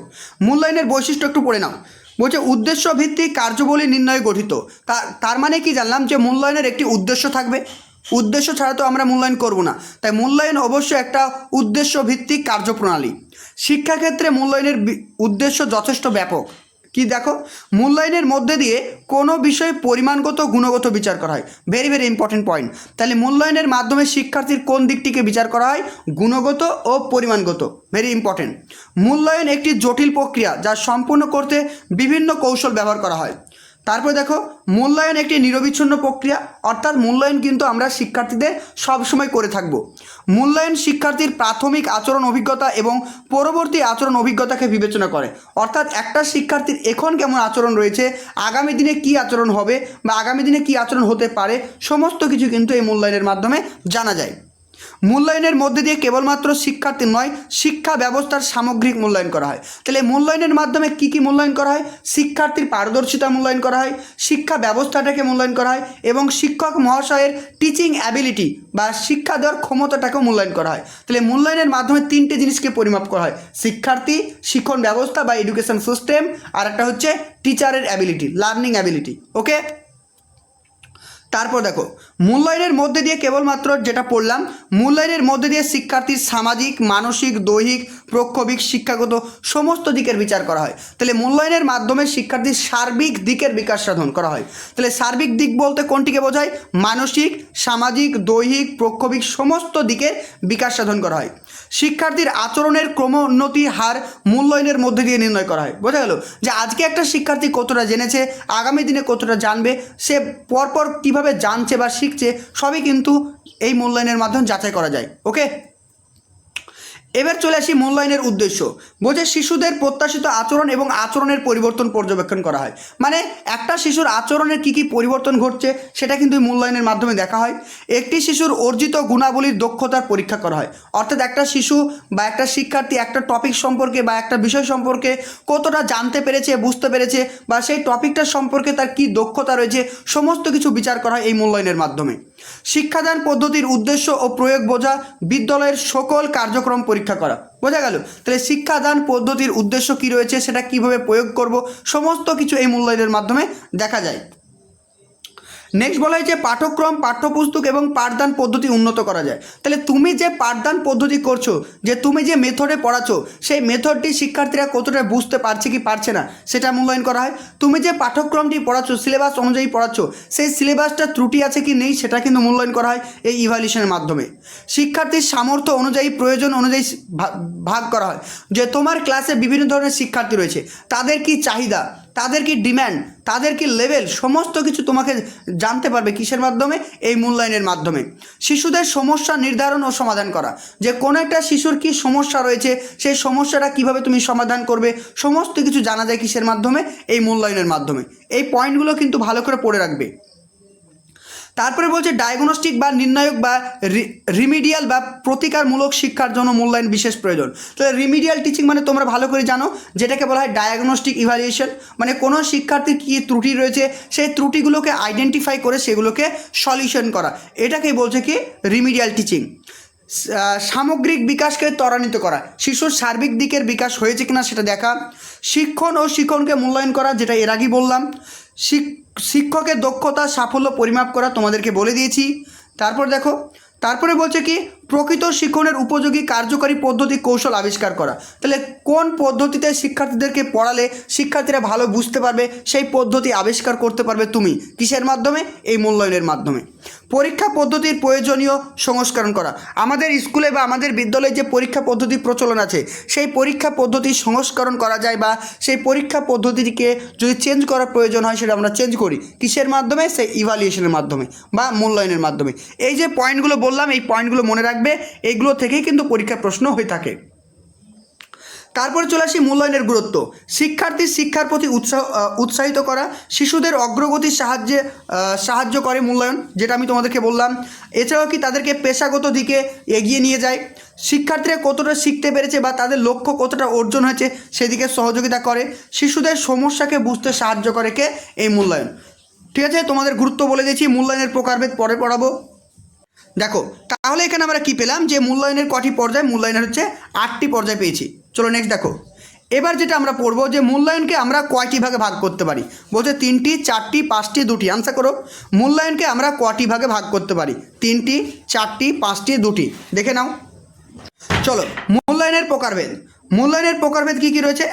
মূল্যায়নের বৈশিষ্ট্য একটু পড়ে নাও। বলছে উদ্দেশ্য ভিত্তিক কার্যবলী নির্ণয়ে গঠিত। তার মানে কি জানলাম যে মূল্যায়নের একটি উদ্দেশ্য থাকবে। উদ্দেশ্য ছাড়া তো আমরা মূল্যায়ন করব না, তাই মূল্যায়ন অবশ্যই একটা উদ্দেশ্য ভিত্তিক কার্যপ্রণালী। শিক্ষাক্ষেত্রে মূল্যায়নের উদ্দেশ্য যথেষ্ট ব্যাপক। কি দেখো, মূল্যায়নের মধ্যে দিয়ে কোনো বিষয়ে পরিমাণগত গুণগত বিচার করা হয়। Very very important point. তাহলে মূল্যায়নের মাধ্যমে শিক্ষার্থীর কোন দিকটিকে বিচার করা হয়? গুণগত ও পরিমাণগত। Very important. মূল্যায়ন একটি জটিল প্রক্রিয়া যা সম্পূর্ণ করতে বিভিন্ন কৌশল ব্যবহার করা হয়। তারপরে দেখো, মূল্যায়ন একটি নিরবিচ্ছিন্ন প্রক্রিয়া, অর্থাৎ মূল্যায়ন কিন্তু আমরা শিক্ষার্থীদের সবসময় করে থাকব। মূল্যায়ন শিক্ষার্থীর প্রাথমিক আচরণ অভিজ্ঞতা এবং পরবর্তী আচরণ অভিজ্ঞতাকে বিবেচনা করে। অর্থাৎ একটা শিক্ষার্থীর এখন কেমন আচরণ রয়েছে, আগামী দিনে কি আচরণ হবে বা আগামী দিনে কি আচরণ হতে পারে, সমস্ত কিছু কিন্তু এই মূল্যায়নের মাধ্যমে জানা যায়। মূল্যায়নের মধ্যে দিয়ে কেবলমাত্র শিক্ষার্থী নয়, শিক্ষা ব্যবস্থার সামগ্রিক মূল্যায়ন করা হয়। তাহলে মূল্যায়নের মাধ্যমে কি কি মূল্যায়ন করা হয়? শিক্ষার্থীর পারদর্শিতা মূল্যায়ন করা হয়, শিক্ষা ব্যবস্থাটাকে মূল্যায়ন করা হয়, এবং শিক্ষক মহাশয়ের টিচিং অ্যাবিলিটি বা শিক্ষা দেওয়ার ক্ষমতাটাকেও মূল্যায়ন করা হয়। তাহলে মূল্যায়নের মাধ্যমে 3টে জিনিসকে পরিমাপ করা হয়: শিক্ষার্থী, শিক্ষণ ব্যবস্থা বা এডুকেশন সিস্টেম, আর একটা হচ্ছে টিচারের অ্যাবিলিটি, লার্নিং অ্যাবিলিটি। ওকে, তারপর দেখো, মূল্যায়নের মধ্যে দিয়ে কেবলমাত্র যেটা পড়লাম, মূল্যায়নের মধ্যে দিয়ে শিক্ষার্থীর সামাজিক, মানসিক, দৈহিক, প্রক্ষোভিক, শিক্ষাগত সমস্ত দিকের বিচার করা হয়। তাহলে মূল্যায়নের মাধ্যমে শিক্ষার্থীর সার্বিক দিকের বিকাশ সাধন করা হয়। তাহলে সার্বিক দিক বলতে কোনটিকে বোঝায়? মানসিক, সামাজিক, দৈহিক, প্রক্ষোভিক সমস্ত দিকের বিকাশ সাধন করা হয়। শিক্ষার্থীর আচরণের ক্রমোন্নতির হার মূল্যায়নের মধ্যে দিয়ে নির্ণয় করা হয়। বোঝা গেল যে আজকে একটা শিক্ষার্থী কতটা জেনেছে, আগামী দিনে কতটা জানবে, সে পরপর কীভাবে জানছে বা শিখছে, সবই কিন্তু এই মূল্যায়নের মাধ্যমে যাচাই করা যায়। ওকে, এবার চলে আসি মূল্যায়নের উদ্দেশ্য। বলছে শিশুদের প্রত্যাশিত আচরণ এবং আচরণের পরিবর্তন পর্যবেক্ষণ করা হয়। মানে একটা শিশুর আচরণের কী কী পরিবর্তন ঘটছে সেটা কিন্তু মূল্যায়নের মাধ্যমে দেখা হয়। একটি শিশুর অর্জিত গুণাবলীর দক্ষতার পরীক্ষা করা হয়। অর্থাৎ একটা শিশু বা একটা শিক্ষার্থী একটা টপিক সম্পর্কে বা একটা বিষয় সম্পর্কে কতটা জানতে পেরেছে, বুঝতে পেরেছে, বা সেই টপিকটার সম্পর্কে তার কী দক্ষতা রয়েছে, সমস্ত কিছু বিচার করা হয় এই মূল্যায়নের মাধ্যমে। শিক্ষাদান পদ্ধতির উদ্দেশ্য ও প্রয়োগ বোঝা, বিদ্যালয়ের সকল কার্যক্রম পরীক্ষা করা। বোঝা গেল? তাহলে শিক্ষাদান পদ্ধতির উদ্দেশ্য কী রয়েছে, সেটা কিভাবে প্রয়োগ করব, সমস্ত কিছু এই মূল্যায়নের মাধ্যমে দেখা যায়। নেক্সট বলা হয়েছে পাঠ্যক্রম, পাঠ্যপুস্তক এবং পাঠদান পদ্ধতি উন্নত করা যায়। তাহলে তুমি যে পাঠদান পদ্ধতি করছো, যে তুমি যে মেথডে পড়াচ্ছো, সেই মেথডটি শিক্ষার্থীরা কতটা বুঝতে পারছে কি পারছে না সেটা মূল্যায়ন করা হয়। তুমি যে পাঠ্যক্রমটি পড়াচ্ছো, সিলেবাস অনুযায়ী পড়াচ্ছো, সেই সিলেবাসটা ত্রুটি আছে কি নেই সেটা কিন্তু মূল্যায়ন করা হয় এই ইভ্যালুয়েশনের মাধ্যমে। শিক্ষার্থীর সামর্থ্য অনুযায়ী, প্রয়োজন অনুযায়ী ভাগ করা হয়। যে তোমার ক্লাসে বিভিন্ন ধরনের শিক্ষার্থী রয়েছে, তাদের কি চাহিদা, তাদের কি ডিম্যান্ড, তাদের কি লেভেল, সমস্ত কিছু তোমাকে জানতে পারবে কিসের মাধ্যমে? এই মূল্যায়নের মাধ্যমে। শিশুদের সমস্যা নির্ধারণ ও সমাধান করা, যে কোনো একটা শিশুর কি সমস্যা রয়েছে, সেই সমস্যাটা কিভাবে তুমি সমাধান করবে, সমস্ত কিছু জানা যায় কিসের মাধ্যমে? এই মূল্যায়নের মাধ্যমে। এই পয়েন্টগুলো কিন্তু ভালো করে পড়ে রাখবে। তারপরে বলছে ডায়াগনস্টিক বা নির্ণায়ক বা রিমিডিয়াল বা প্রতিকারমূলক শিক্ষার জন্য মূল্যায়ন বিশেষ প্রয়োজন। তাহলে রিমিডিয়াল টিচিং মানে তোমরা ভালো করে জানো, যেটাকে বলা হয় ডায়াগনস্টিক ইভ্যালুয়েশন, মানে কোনো শিক্ষার্থীর কী ত্রুটি রয়েছে সেই ত্রুটিগুলোকে আইডেন্টিফাই করে সেগুলোকে সলিউশন করা, এটাকেই বলছে কি রিমিডিয়াল টিচিং। সামগ্রিক বিকাশকে ত্বরান্বিত করা, শিশুর সার্বিক দিকের বিকাশ হয়েছে কিনা সেটা দেখা। শিক্ষণ ও শিক্ষণকে মূল্যায়ন করা, যেটা এর আগেই বললাম। শিক্ষকের দক্ষতা সাফল্য পরিমাপ করা, তোমাদেরকে বলে দিয়েছি। তারপর দেখো, তারপরে বলছে কি প্রকৃত শিক্ষণের উপযোগী কার্যকরী পদ্ধতি কৌশল আবিষ্কার করা। তাহলে কোন পদ্ধতিতে শিক্ষার্থীদেরকে পড়ালে শিক্ষার্থীরা ভালো বুঝতে পারবে সেই পদ্ধতি আবিষ্কার করতে পারবে তুমি, কিসের মাধ্যমে? এই মূল্যায়নের মাধ্যমে। পরীক্ষা পদ্ধতির প্রয়োজনীয় সংস্করণ করা, আমাদের স্কুলে বা আমাদের বিদ্যালয়ে যে পরীক্ষা পদ্ধতি প্রচলন আছে সেই পরীক্ষা পদ্ধতির সংস্করণ করা যায়, বা সেই পরীক্ষা পদ্ধতিটিকে যদি চেঞ্জ করার প্রয়োজন হয় সেটা আমরা চেঞ্জ করি, কিসের মাধ্যমে? সেই ইভ্যালুয়েশনের মাধ্যমে বা মূল্যায়নের মাধ্যমে। এই যে পয়েন্টগুলো বললাম এই পয়েন্টগুলো মনে রাখবে, এইগুলো থেকেই কিন্তু পরীক্ষা প্রশ্ন হয়ে থাকে। তারপরে চলে আসি মূল্যায়নের গুরুত্ব। শিক্ষার্থীর শিক্ষার প্রতি উৎসাহিত করা, শিশুদের অগ্রগতির সাহায্য করে মূল্যায়ন, যেটা আমি তোমাদেরকে বললাম। এছাড়াও কি তাদেরকে পেশাগত দিকে এগিয়ে নিয়ে যায়, শিক্ষার্থীরা কতটা শিখতে পেরেছে বা তাদের লক্ষ্য কতটা অর্জন হয়েছে সেদিকে সহযোগিতা করে, শিশুদের সমস্যাকে বুঝতে সাহায্য করে কে? এই মূল্যায়ন। ঠিক আছে, তোমাদের গুরুত্ব বলে দিয়েছি, মূল্যায়নের প্রকারভেদ পরে পড়াবো। দেখো তাহলে এখানে আমরা কি পেলাম, যে মূল্যায়নের কটি পর্যায়? মূল্যায়নের হচ্ছে 8টি পর্যায় পেয়েছি। চলো নেক্সট দেখো, এবার যেটা আমরা পড়বো যে মূল্যায়নকে আমরা কয়টি ভাগে ভাগ করতে পারি। বলছে 3টি, 4টি, 5টি, 2টি। আনসার করো, মূল্যায়নকে আমরা কয়টি ভাগে ভাগ করতে পারি? 3টি, 4টি, 5টি, 2টি। দেখে নাও। চলো মূল্যায়নের প্রকারভেদ। মূল্যায়নের প্রকারভেদ কী কী রয়েছে?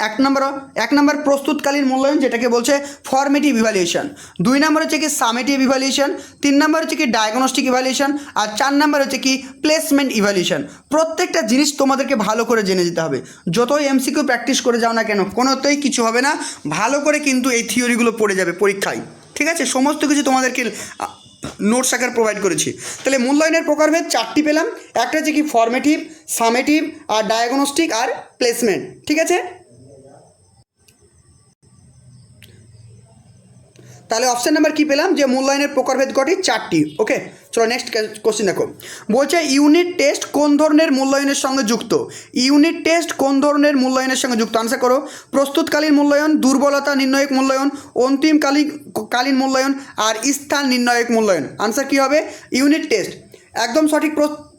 এক নম্বর প্রস্তুতকালীন মূল্যায়ন, যেটাকে বলছে ফর্মেটিভ ইভ্যালুয়েশন। 2 নম্বর হচ্ছে কি সামেটিভ ইভ্যালুয়েশন। 3 নম্বর হচ্ছে কি ডায়াগনস্টিক ইভ্যালুয়েশন। আর 4 নম্বর হচ্ছে কি প্লেসমেন্ট ইভ্যালুয়েশন। প্রত্যেকটা জিনিস তোমাদেরকে ভালো করে জেনে যেতে হবে। যতই এমসিকিউ প্র্যাকটিস করে যাও না কেন, কোনোতেই কিছু হবে না, ভালো করে কিন্তু এই থিওরিগুলো পড়ে যাবে পরীক্ষায়। ঠিক আছে, সমস্ত কিছু তোমাদেরকে নোটস আকার প্রোভাইড করেছি। তাহলে মূল্যায়নের প্রকারভেদ 4টি পেলাম, একটা হচ্ছে কি ফর্মেটিভ, সামেটিভ, আর ডায়াগনস্টিক, আর প্লেসমেন্ট। ঠিক আছে, তাহলে অপশান নাম্বার কী পেলাম, যে মূল্যায়নের প্রকারভেদ কটি? 4টি। ওকে, চলো নেক্সট কোশ্চেন দেখো। বলছে ইউনিট টেস্ট কোন ধরনের মূল্যায়নের সঙ্গে যুক্ত? ইউনিট টেস্ট কোন ধরনের মূল্যায়নের সঙ্গে যুক্ত? আনসার করো, প্রস্তুতকালীন মূল্যায়ন, দুর্বলতা নির্ণায়ক মূল্যায়ন, অন্তিমকালীন মূল্যায়ন, আর স্থান নির্ণায়ক মূল্যায়ন। আনসার কী হবে? Unit test. একদম সঠিক,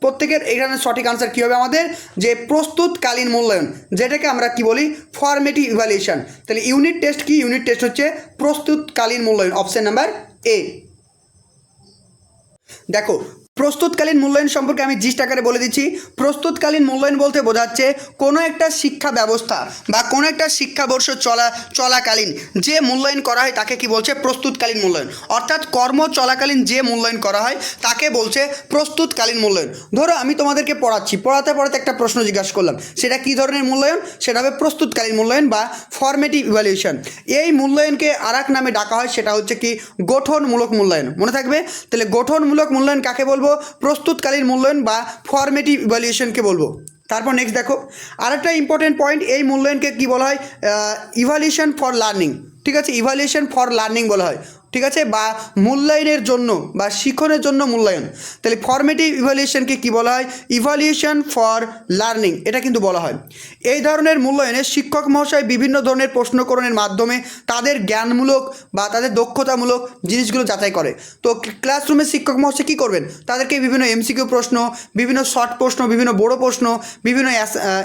প্রত্যেকের এখানে সঠিক আনসার কী হবে আমাদের? যে প্রস্তুতকালীন মূল্যায়ন, যেটাকে আমরা কি বলি? Formative evaluation. তাহলে ইউনিট টেস্ট কি? ইউনিট টেস্ট হচ্ছে প্রস্তুতকালীন মূল্যায়ন, অপশন নাম্বার এ। দেখো প্রস্তুতকালীন মূল্যায়ন সম্পর্কে আমি জিস্ট আকারে বলে দিচ্ছি। প্রস্তুতকালীন মূল্যায়ন বলতে বোঝাচ্ছে কোনো একটা শিক্ষা ব্যবস্থা বা কোনো একটা শিক্ষাবর্ষ চলাকালীন যে মূল্যায়ন করা হয় তাকে কি বলছে? প্রস্তুতকালীন মূল্যায়ন। অর্থাৎ কর্ম চলাকালীন যে মূল্যায়ন করা হয় তাকে বলছে প্রস্তুতকালীন মূল্যায়ন। ধরো আমি তোমাদেরকে পড়াতে একটা প্রশ্ন জিজ্ঞাসা করলাম, সেটা কী ধরনের মূল্যায়ন? সেটা হবে প্রস্তুতকালীন মূল্যায়ন বা ফর্মেটিভ ইভ্যালুয়েশন। এই মূল্যায়নকে আর এক নামে ডাকা হয়, সেটা হচ্ছে কি গঠনমূলক মূল্যায়ন। মনে থাকবে, তাহলে গঠনমূলক মূল্যায়ন কাকে বলবো? প্রস্তুতকালীন মূল্যায়ন বা ফর্মেটিভ ইভ্যালুয়েশনকে বলবো। তারপর নেক্সট দেখো, আরেকটা ইম্পর্টেন্ট পয়েন্ট, এই মূল্যায়নকে কি বলা হয়? Evaluation for learning. ঠিক আছে, ইভ্যালুয়েশন ফর লার্নিং বলা হয়। ঠিক আছে, বা মূল্যায়নের জন্য বা শিক্ষণের জন্য মূল্যায়ন। তাহলে ফর্মেটিভ ইভ্যালুয়েশনকে কী বলা হয়? ইভ্যালুয়েশন ফর লার্নিং, এটা কিন্তু বলা হয়। এই ধরনের মূল্যায়নে শিক্ষক মহাশয় বিভিন্ন ধরনের প্রশ্নকরণের মাধ্যমে তাদের জ্ঞানমূলক বা তাদের দক্ষতামূলক জিনিসগুলো যাচাই করে। তো ক্লাসরুমে শিক্ষক মহাশয় কী করবেন? তাদেরকে বিভিন্ন এমসিকিউ প্রশ্ন, বিভিন্ন শর্ট প্রশ্ন, বিভিন্ন বড় প্রশ্ন, বিভিন্ন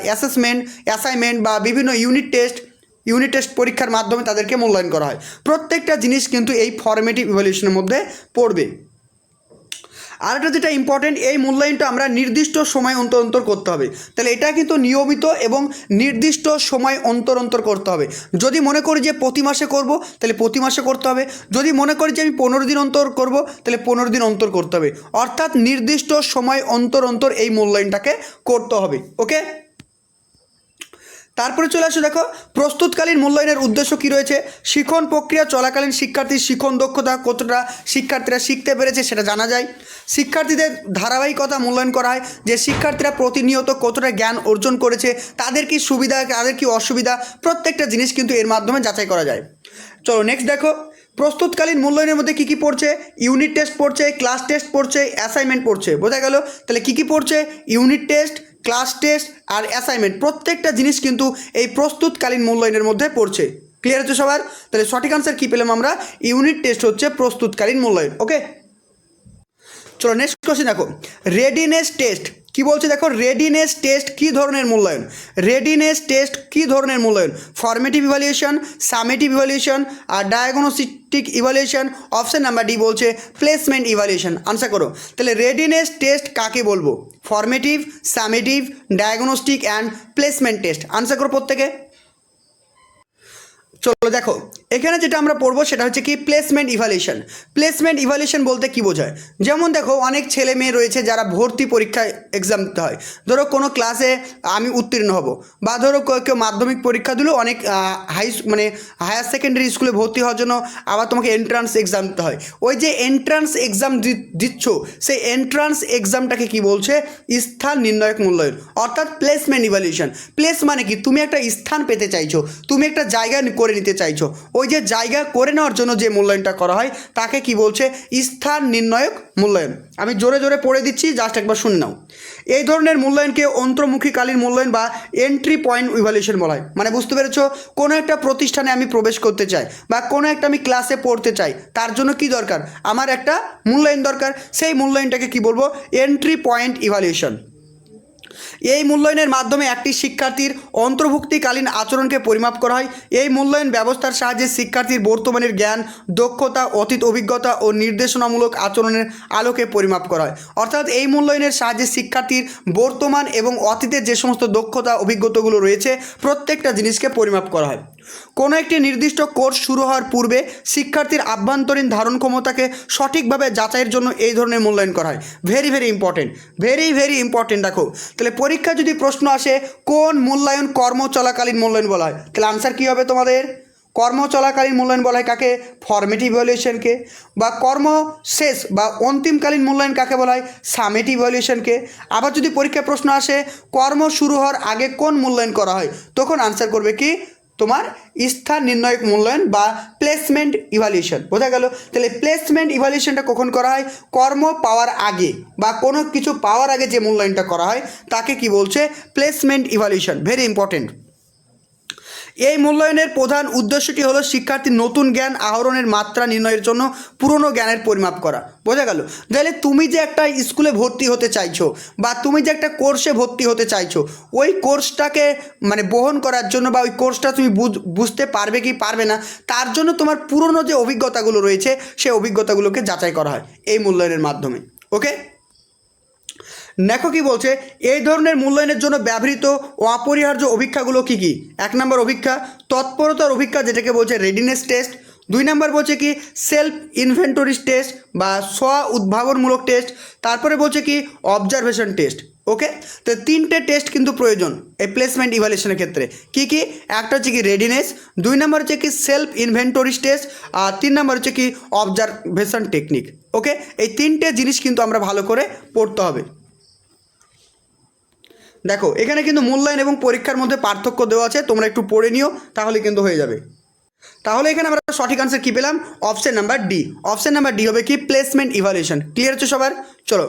অ্যাসাইনমেন্ট বা বিভিন্ন ইউনিট টেস্ট পরীক্ষার মাধ্যমে তাদেরকে মূল্যায়ন করা হয়। প্রত্যেকটা জিনিস কিন্তু এই ফর্মেটিভ ইভ্যালুয়েশনের মধ্যে পড়বে। আরেকটা যেটা ইম্পর্টেন্ট, এই মূল্যায়নটা আমরা নির্দিষ্ট সময় অন্তর করতে হবে। তাহলে এটা কিন্তু নিয়মিত এবং নির্দিষ্ট সময় অন্তর করতে হবে। যদি মনে করি যে প্রতি মাসে করব, তাহলে প্রতি মাসে করতে হবে। যদি মনে করি যে আমি 15 দিন অন্তর করব, তাহলে 15 দিন অন্তর করতে হবে। অর্থাৎ নির্দিষ্ট সময় অন্তর এই মূল্যায়নটাকে করতে হবে। ওকে, তারপরে চলে আসো, দেখো প্রস্তুতকালীন মূল্যায়নের উদ্দেশ্য কী রয়েছে? শিক্ষণ প্রক্রিয়া চলাকালীন শিক্ষার্থীর শিক্ষণ দক্ষতা কতটা শিক্ষার্থীরা শিখতে পেরেছে সেটা জানা যায়। শিক্ষার্থীদের ধারাবাহিকতা মূল্যায়ন করা হয়, যে শিক্ষার্থীরা প্রতিনিয়ত কতটা জ্ঞান অর্জন করেছে, তাদের কি সুবিধা, তাদের কি অসুবিধা, প্রত্যেকটা জিনিস কিন্তু এর মাধ্যমে যাচাই করা যায়। চলো নেক্সট দেখো, প্রস্তুতকালীন মূল্যায়নের মধ্যে কী কী পড়ছে? ইউনিট টেস্ট পড়ছে, ক্লাস টেস্ট পড়ছে, অ্যাসাইনমেন্ট পড়ছে। বোঝা গেল? তাহলে কী কী পড়ছে? ইউনিট টেস্ট, ক্লাস টেস্ট আর অ্যাসাইনমেন্ট, প্রত্যেকটা জিনিস কিন্তু এই প্রস্তুতকালীন মূল্যায়নের মধ্যে পড়ছে। ক্লিয়ার হচ্ছে সবার? তাহলে সঠিক আনসার কী পেলাম আমরা? ইউনিট টেস্ট হচ্ছে প্রস্তুতকালীন মূল্যায়ন। ওকে, চলো নেক্সট কোশ্চেন দেখো, রেডিনেস টেস্ট কি বলছে দেখো। রেডিনেস টেস্ট কী ধরনের মূল্যায়ন? রেডিনেস টেস্ট কী ধরনের মূল্যায়ন? ফর্মেটিভ ইভ্যালুয়েশন, সামেটিভ ইভ্যালুয়েশন আর diagnostic evaluation. Option number D বলছে প্লেসমেন্ট ইভ্যালুয়েশন। আনসার করো। তাহলে রেডিনেস টেস্ট কাকে বলবো? Formative, summative, diagnostic and placement test. Answer করো প্রত্যেকে। চলো দেখো, এখানে যেটা আমরা পড়বো সেটা হচ্ছে কি প্লেসমেন্ট ইভ্যালুয়েশন। প্লেসমেন্ট ইভ্যালুয়েশন বলতে কি বোঝায়? যেমন দেখো, অনেক ছেলে মেয়ে রয়েছে যারা ভর্তি পরীক্ষায় এক্সাম দিতে হয়। ধরো কোনো ক্লাসে আমি উত্তীর্ণ হব, বা ধরো কেউ মাধ্যমিক পরীক্ষা দিল, অনেক হায়ার সেকেন্ডারি স্কুলে ভর্তি হওয়ার জন্য আবার তোমাকে এন্ট্রান্স এক্সাম দিতে হয়। ওই যে এন্ট্রান্স এক্সাম দিচ্ছ, সেই এন্ট্রান্স এক্সামটাকে কি বলছে? স্থান নির্ণায়ক মূল্যায়ন, অর্থাৎ প্লেসমেন্ট ইভ্যালুয়েশন। প্লেস মানে কি? তুমি একটা স্থান পেতে চাইছো, তুমি একটা জায়গা করে নিতে চাইছো। ওই যে জায়গা করে নেওয়ার জন্য যে মূল্যায়নটা করা হয় তাকে কি বলছে? স্থান নির্ণায়ক মূল্যায়ন। আমি জোরে জোরে পড়ে দিচ্ছি, জাস্ট একবার শুনে নাও। এই ধরনের মূল্যায়নকে অন্তর্মুখীকালীন মূল্যায়ন বা এন্ট্রি পয়েন্ট ইভ্যালুয়েশন বলা হয়। মানে বুঝতে পেরেছো? কোনো একটা প্রতিষ্ঠানে আমি প্রবেশ করতে চাই, বা কোনো একটা আমি ক্লাসে পড়তে চাই, তার জন্য কি দরকার? আমার একটা মূল্যায়ন দরকার। সেই মূল্যায়নটাকে কি বলবো? Entry point evaluation. এই মূল্যায়নের মাধ্যমে একটি শিক্ষার্থীর অন্তর্ভুক্তিকালীন আচরণকে পরিমাপ করা হয়। এই মূল্যায়ন ব্যবস্থার সাহায্যে শিক্ষার্থীর বর্তমানের জ্ঞান, দক্ষতা, অতীত অভিজ্ঞতা ও নির্দেশনামূলক আচরণের আলোকে পরিমাপ করা হয়। অর্থাৎ এই মূল্যায়নের সাহায্যে শিক্ষার্থীর বর্তমান এবং অতীতের যে সমস্ত দক্ষতা অভিজ্ঞতাগুলো রয়েছে প্রত্যেকটা জিনিসকে পরিমাপ করা হয়। কোনো একটি নির্দিষ্ট কোর্স শুরু হওয়ার পূর্বে শিক্ষার্থীর আভ্যন্তরীণ ধারণ ক্ষমতাকে সঠিকভাবে যাচাইয়ের জন্য এই ধরনের মূল্যায়ন করা হয়। Very very important, very important. দেখো, তাহলে পরীক্ষা যদি প্রশ্ন আসে কোন মূল্যায়ন কর্ম চলাকালীন মূল্যায়ন বলা হয়, তাহলে আনসার কী হবে তোমাদের? কর্ম চলাকালীন মূল্যায়ন বলা হয় কাকে? ফর্মেটিভ ইভ্যালুয়েশনকে। বা কর্ম শেষ বা অন্তিমকালীন মূল্যায়ন কাকে বলা হয়? সামেটিভ ইভ্যালুয়েশনকে। আবার যদি পরীক্ষায় প্রশ্ন আসে কর্ম শুরু হওয়ার আগে কোন মূল্যায়ন করা হয়, তখন আনসার করবে কি? তোমার স্থান নির্ণায়ক মূল্যায়ন বা প্লেসমেন্ট ইভ্যালুয়েশন। বোঝা গেল? তাহলে প্লেসমেন্ট ইভ্যালুয়েশনটা কখন করা হয়? কর্ম পাওয়ার আগে বা কোনো কিছু পাওয়ার আগে যে মূল্যায়নটা করা হয় তাকে কি বলছে? Placement evaluation. Very important. এই মূল্যায়নের প্রধান উদ্দেশ্যটি হলো শিক্ষার্থীর নতুন জ্ঞান আহরণের মাত্রা নির্ণয়ের জন্য পুরনো জ্ঞানের পরিমাপ করা। বোঝা গেল? তাহলে তুমি যে একটা স্কুলে ভর্তি হতে চাইছো, বা তুমি যে একটা কোর্সে ভর্তি হতে চাইছো, ওই কোর্সটাকে বহন করার জন্য, বা ওই কোর্সটা তুমি বুঝতে পারবে কি পারবে না, তার জন্য তোমার পুরনো যে অভিজ্ঞতাগুলো রয়েছে সেই অভিজ্ঞতাগুলোকে যাচাই করা হয় এই মূল্যায়নের মাধ্যমে। ওকে, দেখো কি বলছে, এই ধরনের মূল্যায়নের জন্য ব্যবহৃত অপরিহার্য অভিক্ষাগুলো কী কী? 1 নম্বর অভিক্ষা তৎপরতার অভিক্ষা, যেটাকে বলছে রেডিনেস টেস্ট। 2 নম্বর বলছে কি সেলফ ইনভেন্টরি টেস্ট বা স্ব উদ্ভাবনমূলক টেস্ট। তারপরে বলছে কি অবজারভেশন টেস্ট। ওকে, তো 3টে টেস্ট কিন্তু প্রয়োজন এই প্লেসমেন্ট ইভ্যালুয়েশনের ক্ষেত্রে। কি কি? একটা হচ্ছে কি রেডিনেস, 2 নম্বর হচ্ছে কি সেলফ ইনভেন্টরি টেস্ট, আর 3 নম্বর হচ্ছে কি অবজারভেশন টেকনিক। ওকে, এই 3টে জিনিস কিন্তু আমরা ভালো করে পড়তে হবে। দেখো, এখানে কিন্তু মূল্যায়ন এবং পরীক্ষার মধ্যে পার্থক্য দেওয়া আছে, তোমরা একটু পড়ে নিও, তাহলে কিন্তু হয়ে যাবে। তাহলে এখানে আমরা সঠিক আনসার কী পেলাম? Option number D. Option number D হবে কি প্লেসমেন্ট ইভ্যালুয়েশন। ক্লিয়ার হচ্ছে সবার? চলো,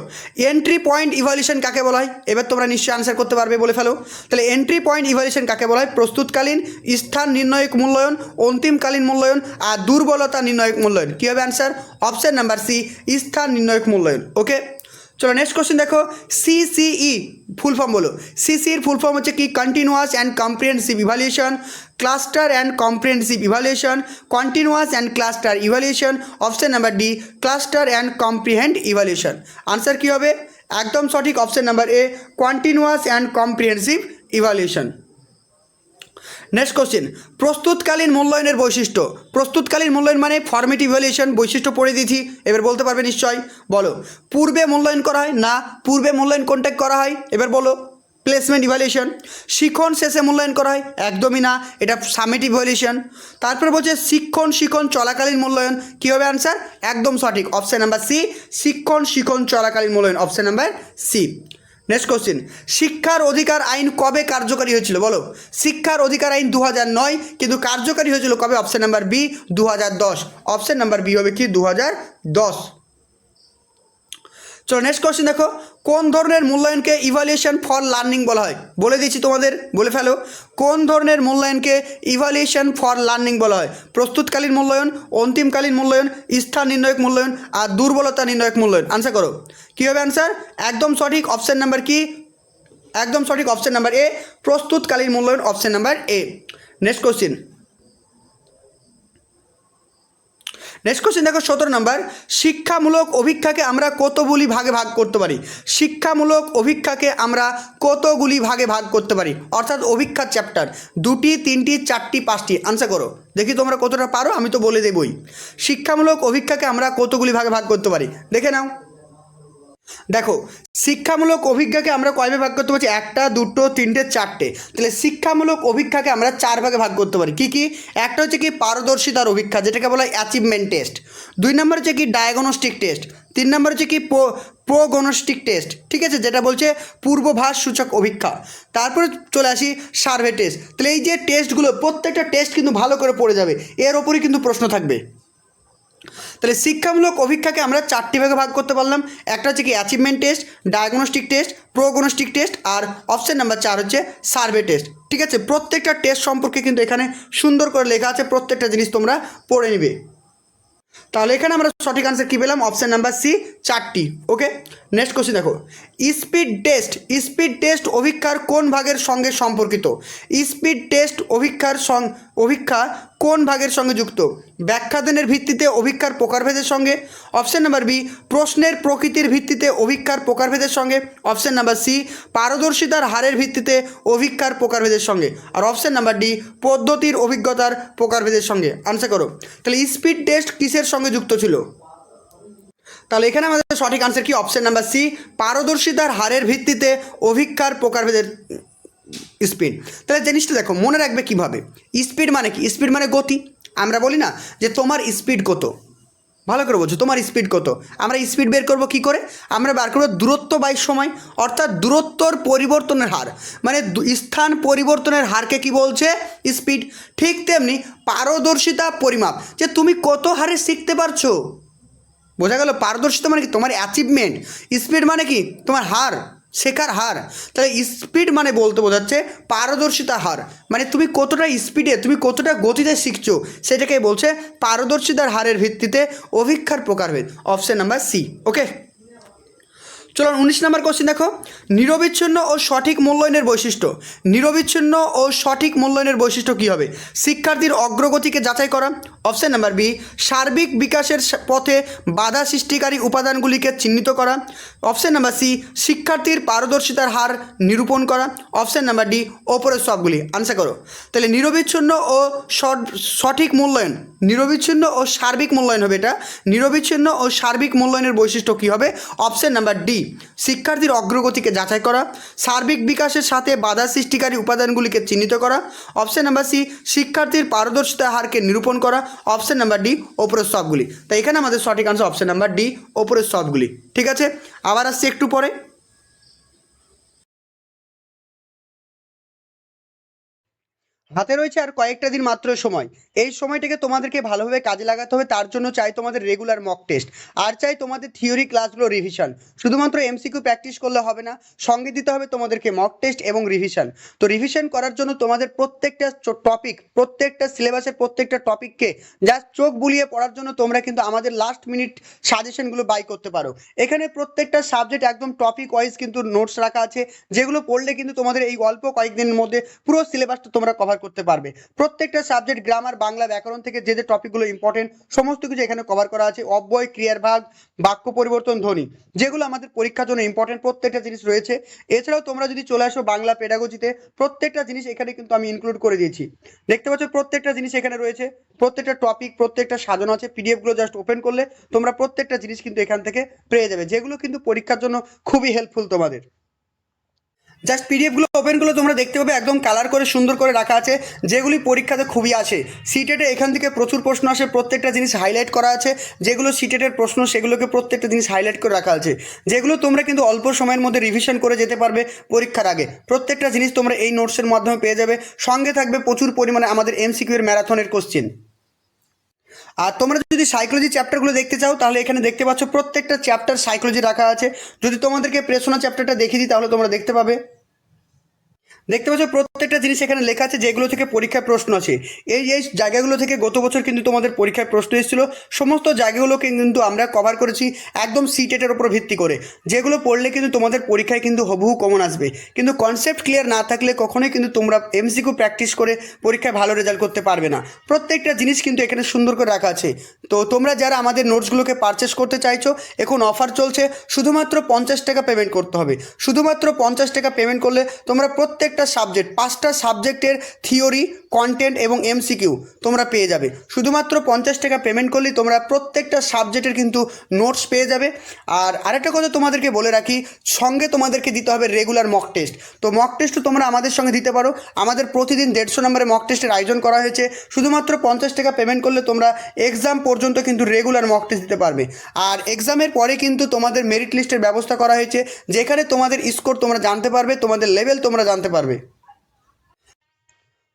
এন্ট্রি পয়েন্ট ইভ্যালুয়েশন কাকে বলা হয়? এবার তোমরা নিশ্চয়ই আনসার করতে পারবে, বলে ফেলো। তাহলে এন্ট্রি পয়েন্ট ইভ্যালুয়েশন কাকে বলা হয়? প্রস্তুতকালীন, স্থান নির্ণায়ক মূল্যায়ন, অন্তিমকালীন মূল্যায়ন আর দুর্বলতা নির্ণায়ক মূল্যায়ন। কী হবে আনসার? অপশন নাম্বার সি, স্থান নির্ণায়ক মূল্যায়ন। ওকে, চলো নেক্সট কোশ্চেন দেখো, সিসিই ফুল ফর্ম বলো। সিসির ফুল ফর্ম হচ্ছে কি continuous and comprehensive evaluation, cluster and comprehensive evaluation, continuous and cluster evaluation. Option number D, cluster and comprehend evaluation. Answer কী হবে? একদম সঠিক, option number A, continuous and comprehensive evaluation. Next question, প্রস্তুতকালীন মূল্যায়নের বৈশিষ্ট্য। প্রস্তুতকালীন মূল্যায়ন মানে ফর্মেটিভ ইভ্যালুয়েশন, বৈশিষ্ট্য পড়ে দিয়েছি, এবার বলতে পারবে নিশ্চয়। বলো, পূর্বে মূল্যায়ন করা হয় না? পূর্বে মূল্যায়ন কোনটা করা হয়? এবার বলো, প্লেসমেন্ট ইভ্যালুয়েশন। শিখন শেষে মূল্যায়ন করা হয়? একদমই না, এটা সামেটিভ ইভ্যালুয়েশন। তারপরে বলছে শিখন চলাকালীন মূল্যায়ন। কী হবে আনসার? একদম সঠিক, অপশন নাম্বার সি, শিখন চলাকালীন মূল্যায়ন, option number C. Next question, শিক্ষার অধিকার আইন কবে কার্যকারী হয়েছিল বলো? শিক্ষার অধিকার আইন 2009, কিন্তু কার্যকারী হয়েছিল কবে? Option number B 2010। Option number B হবে কি 2010। চলো নেক্সট কোশ্চেন দেখো, কোন ধরনের মূল্যায়নকে ইভ্যালুয়েশন ফর লার্নিং বলা হয়? বলে দিচ্ছি তোমাদের, বলে ফেলো। কোন ধরনের মূল্যায়নকে ইভ্যালুয়েশন ফর লার্নিং বলা হয়? প্রস্তুতকালীন মূল্যায়ন, অন্তিমকালীন মূল্যায়ন, স্থান নির্ণায়ক মূল্যায়ন আর দুর্বলতা নির্ণায়ক মূল্যায়ন। আনসার করো, কী হবে অ্যান্সার? একদম সঠিক, অপশন নাম্বার কি? একদম সঠিক, অপশন নাম্বার এ, প্রস্তুতকালীন মূল্যায়ন, অপশন নাম্বার এ। নেক্সট কোশ্চেন, নেক্সট কোশ্চেন দেখো 17 নাম্বার, শিক্ষামূলক অভিক্ষাকে আমরা কতগুলি ভাগে ভাগ করতে পারি? শিক্ষামূলক অভিক্ষাকে আমরা কতগুলি ভাগে ভাগ করতে পারি? অর্থাৎ অভিক্ষার চ্যাপ্টার 2টি, 3টি, 4টি, 5টি। আনসার করো, দেখি তোমরা কতটা পারো, আমি তো বলে দেবই। শিক্ষামূলক অভিক্ষাকে আমরা কতগুলি ভাগে ভাগ করতে পারি দেখে নাও। দেখো, শিক্ষামূলক অভিজ্ঞাকে আমরা কয় ভাগে ভাগ করতে পারছি? 1টা, 2টো, 3টে, 4টে। তাহলে শিক্ষামূলক অভিজ্ঞাকে আমরা 4 ভাগে ভাগ করতে পারি। কি কি? একটা হচ্ছে কি পারদর্শিতার অভিজ্ঞা, যেটাকে বলা হয় অ্যাচিভমেন্ট টেস্ট। 2 নম্বর হচ্ছে কি ডায়াগনস্টিক টেস্ট। 3 নম্বর হচ্ছে কি প্রোগনস্টিক টেস্ট, ঠিক আছে, যেটা বলছে পূর্বভাস সূচক অভিজ্ঞা। তারপরে চলে আসি সার্ভে টেস্ট। তাহলে এই যে টেস্টগুলো, প্রত্যেকটা টেস্ট কিন্তু ভালো করে পড়ে যাবে, এর ওপরই কিন্তু প্রশ্ন থাকবে। তাহলে শিক্ষামূলক অভিক্ষাকে আমরা 4টি ভাগে ভাগ করতে পারলাম। একটা হচ্ছে কি achievement test, diagnostic test, prognostic test আর অপশন নাম্বার 4 হচ্ছে সার্ভে টেস্ট। ঠিক আছে, প্রত্যেকটা টেস্ট সম্পর্কে কিন্তু এখানে সুন্দর করে লেখা আছে, প্রত্যেকটা জিনিস তোমরা পড়ে নিবে। তাহলে এখানে আমরা সঠিক আনসার কী পেলাম? অপশান নাম্বার সি, 4টি। ওকে, নেক্সট কোশ্চেন দেখো, স্পিড টেস্ট। স্পিড টেস্ট অভিক্ষার কোন ভাগের সঙ্গে সম্পর্কিত? স্পিড টেস্ট অভিক্ষা কোন ভাগের সঙ্গে যুক্ত? ব্যাখ্যাদানের ভিত্তিতে অভিক্ষার প্রকারভেদের সঙ্গে। অপশান নাম্বার বি, প্রশ্নের প্রকৃতির ভিত্তিতে অভিক্ষার প্রকারভেদের সঙ্গে। অপশান নাম্বার সি, পারদর্শিতার হারের ভিত্তিতে অভিক্ষার প্রকারভেদের সঙ্গে। আর অপশান নাম্বার ডি, পদ্ধতির অভিজ্ঞতার প্রকারভেদের সঙ্গে। আনসার করো, তাহলে স্পিড টেস্ট কিসের সঙ্গে যুক্ত ছিল? তাহলে এখানে আমাদের সঠিক আনসার কি? অপশান নাম্বার সি, পারদর্শিতার হারের ভিত্তিতে অভিক্ষার প্রকারভেদের স্পিড। তাহলে জিনিসটা দেখো, মনে রাখবে কিভাবে। স্পিড মানে কি? স্পিড মানে গতি। আমরা বলি না যে তোমার স্পিড কত, ভালো করে বলছো, তোমার স্পিড কত? আমরা স্পিড বের করব কি করে? আমরা বার করবো দূরত্ব বাই সময়, অর্থাৎ দূরত্বর পরিবর্তনের হার, মানে স্থান পরিবর্তনের হারকে কি বলছে? স্পিড। ঠিক তেমনি পারদর্শিতা পরিমাপ, যে তুমি কত হারে শিখতে পারছো, বোঝা গেল? পারদর্শিতা মানে কি? তোমার অ্যাচিভমেন্ট। স্পিড মানে কি? তোমার হার, শেখার হার। তাহলে স্পিড মানে বলতে বোঝাচ্ছে পারদর্শিতা হার, মানে তুমি কতটা স্পিডে, তুমি কতটা গতিতে শিখছো, সেটাকে বলছে পারদর্শিতার হারের ভিত্তিতে অভিক্ষার প্রকারভেদ। Option number C. ওকে, চলো 19 নম্বর কোশ্চেন দেখো, নিরবিচ্ছিন্ন ও সঠিক মূল্যায়নের বৈশিষ্ট্য। নিরবিচ্ছিন্ন ও সঠিক মূল্যায়নের বৈশিষ্ট্য কী হবে? শিক্ষার্থীর অগ্রগতিকে যাচাই করা। অপশন নাম্বার বি, সার্বিক বিকাশের পথে বাধা সৃষ্টিকারী উপাদানগুলিকে চিহ্নিত করা। অপশন নাম্বার সি, শিক্ষার্থীর পারদর্শিতার হার নিরূপণ করা। অপশন নাম্বার ডি, ওপরের সবগুলি। আনসার করো, তাহলে নিরবিচ্ছিন্ন ও সঠিক মূল্যায়ন, নিরবিচ্ছিন্ন ও সার্বিক মূল্যায়ন হবে এটা। নিরবিচ্ছিন্ন ও সার্বিক মূল্যায়নের বৈশিষ্ট্য কী হবে? অপশন নাম্বার ডি, শিক্ষার্থীর অগ্রগতিকে যাচাই করা, সার্বিক বিকাশের সাথে বাধা সৃষ্টিকারী উপাদানগুলিকে চিহ্নিত করা। অপশন নাম্বার সি, শিক্ষার্থীর পারদর্শিতার হারকে নিরূপণ করা। অপশন নাম্বার ডি, ওপরের সবগুলি। তাই এখানে আমাদের সঠিক আনসার অপশন নাম্বার ডি, ওপরের সবগুলি। ঠিক আছে, আবার আসছি একটু পরে। হাতে রয়েছে আর কয়েকটা দিন মাত্র সময়। এই সময়টাকে তোমাদেরকে ভালোভাবে কাজে লাগাতে হবে। তার জন্য চাই তোমাদের রেগুলার মক টেস্ট, আর চাই তোমাদের থিওরি ক্লাসগুলো রিভিশন। শুধুমাত্র এমসিকিউ প্র্যাকটিস করলে হবে না, সঙ্গে দিতে হবে তোমাদেরকে মক টেস্ট এবং রিভিশন। তো রিভিশন করার জন্য তোমাদের প্রত্যেকটা টপিক, প্রত্যেকটা সিলেবাসের প্রত্যেকটা টপিককে জাস্ট চোখ বুলিয়ে পড়ার জন্য তোমরা কিন্তু আমাদের লাস্ট মিনিট সাজেশনগুলো বাই করতে পারো। এখানে প্রত্যেকটা সাবজেক্ট একদম টপিক ওয়াইজ কিন্তু নোটস রাখা আছে, যেগুলো পড়লে কিন্তু তোমাদের এই অল্প কয়েকদিনের মধ্যে পুরো সিলেবাসটা তোমরা কভার করতে পারবে। প্রত্যেকটা সাবজেক্ট, গ্রামার, বাংলা, ব্যাকরণ থেকে যে যে টপিকগুলো ইম্পর্টেন্ট সমস্ত কিছু এখানে কভার করা আছে। অব্যয়, ক্রিয়ার ভাগ, বাক্য পরিবর্তন, ধ্বনি, যেগুলো আমাদের পরীক্ষার জন্য ইম্পর্টেন্ট, প্রত্যেকটা জিনিস রয়েছে। এছাড়াও তোমরা যদি চলে আসো বাংলা পেডাগোজিতে, প্রত্যেকটা জিনিস এখানে কিন্তু আমি ইনক্লুড করে দিয়েছি। দেখতে পাচ্ছ প্রত্যেকটা জিনিস এখানে রয়েছে, প্রত্যেকটা টপিক, প্রত্যেকটা সাজানো আছে। পিডিএফগুলো জাস্ট ওপেন করলে তোমরা প্রত্যেকটা জিনিস কিন্তু এখান থেকে পেয়ে যাবে, যেগুলো কিন্তু পরীক্ষার জন্য খুবই হেল্পফুল তোমাদের। জাস্ট পিডিএফগুলো ওপেন করলে তোমরা দেখতে পাবে একদম কালার করে সুন্দর করে রাখা আছে, যেগুলি পরীক্ষাতে খুবই আসে। সিটেটে এখান থেকে প্রচুর প্রশ্ন আসে, প্রত্যেকটা জিনিস হাইলাইট করা আছে। যেগুলো সিটেটের প্রশ্ন সেগুলোকে প্রত্যেকটা জিনিস হাইলাইট করে রাখা আছে, যেগুলো তোমরা কিন্তু অল্প সময়ের মধ্যে রিভিশন করে যেতে পারবে পরীক্ষার আগে। প্রত্যেকটা জিনিস তোমরা এই নোটসের মাধ্যমে পেয়ে যাবে। সঙ্গে থাকবে প্রচুর পরিমাণে আমাদের এমসিকিউ এর ম্যারাথনের কোশ্চেন। আর তোমরা যদি সাইকোলজি চ্যাপ্টারগুলো দেখতে চাও তাহলে এখানে দেখতে পাচ্ছ প্রত্যেকটা চ্যাপ্টার সাইকোলজি রাখা আছে। যদি তোমাদেরকে প্রেরণা চ্যাপ্টারটা দেখিয়ে দিই তাহলে তোমরা দেখতে পাবে, দেখতে পাচ্ছ প্রত্যেকটা জিনিস এখানে লেখা আছে যেগুলো থেকে পরীক্ষায় প্রশ্ন আছে। এই জায়গাগুলো থেকে গত বছর কিন্তু তোমাদের পরীক্ষায় প্রশ্ন এসেছিলো। সমস্ত জায়গাগুলোকে কিন্তু আমরা কভার করেছি একদম সিটেটের উপর ভিত্তি করে, যেগুলো পড়লে কিন্তু তোমাদের পরীক্ষায় কিন্তু হুবহু কমন আসবে। কিন্তু কনসেপ্ট ক্লিয়ার না থাকলে কখনোই কিন্তু তোমরা এমসিকিউ প্র্যাকটিস করে পরীক্ষায় ভালো রেজাল্ট করতে পারবে না। প্রত্যেকটা জিনিস কিন্তু এখানে সুন্দর করে রাখা আছে। তো তোমরা যারা আমাদের নোটসগুলোকে পারচেস করতে চাইছো, এখন অফার চলছে, শুধুমাত্র 50 টাকা পেমেন্ট করতে হবে। শুধুমাত্র 50 টাকা পেমেন্ট করলে তোমরা প্রত্যেকটা সাবজেক্ট 5টা সাবজেক্টের থিওরি, কন্টেন্ট এবং এমসিকিউ তোমরা পেয়ে যাবে। শুধুমাত্র 50 টাকা পেমেন্ট করলেই তোমরা প্রত্যেকটা সাবজেক্টের কিন্তু নোটস পেয়ে যাবে। আর আরেকটা কথা তোমাদেরকে বলে রাখি, সঙ্গে তোমাদেরকে দিতে হবে রেগুলার মক টেস্ট। তো মক টেস্টও তোমরা আমাদের সঙ্গে দিতে পারো। আমাদের প্রতিদিন 150 নম্বরে মক টেস্টের আয়োজন করা হয়েছে। শুধুমাত্র 50 টাকা পেমেন্ট করলে তোমরা এক্সাম পর্যন্ত কিন্তু রেগুলার মক টেস্ট দিতে পারবে। আর এক্সামের পরে কিন্তু তোমাদের মেরিট লিস্টের ব্যবস্থা করা হয়েছে, যেখানে তোমাদের স্কোর তোমরা জানতে পারবে, তোমাদের লেভেল তোমরা জানতে পারবে।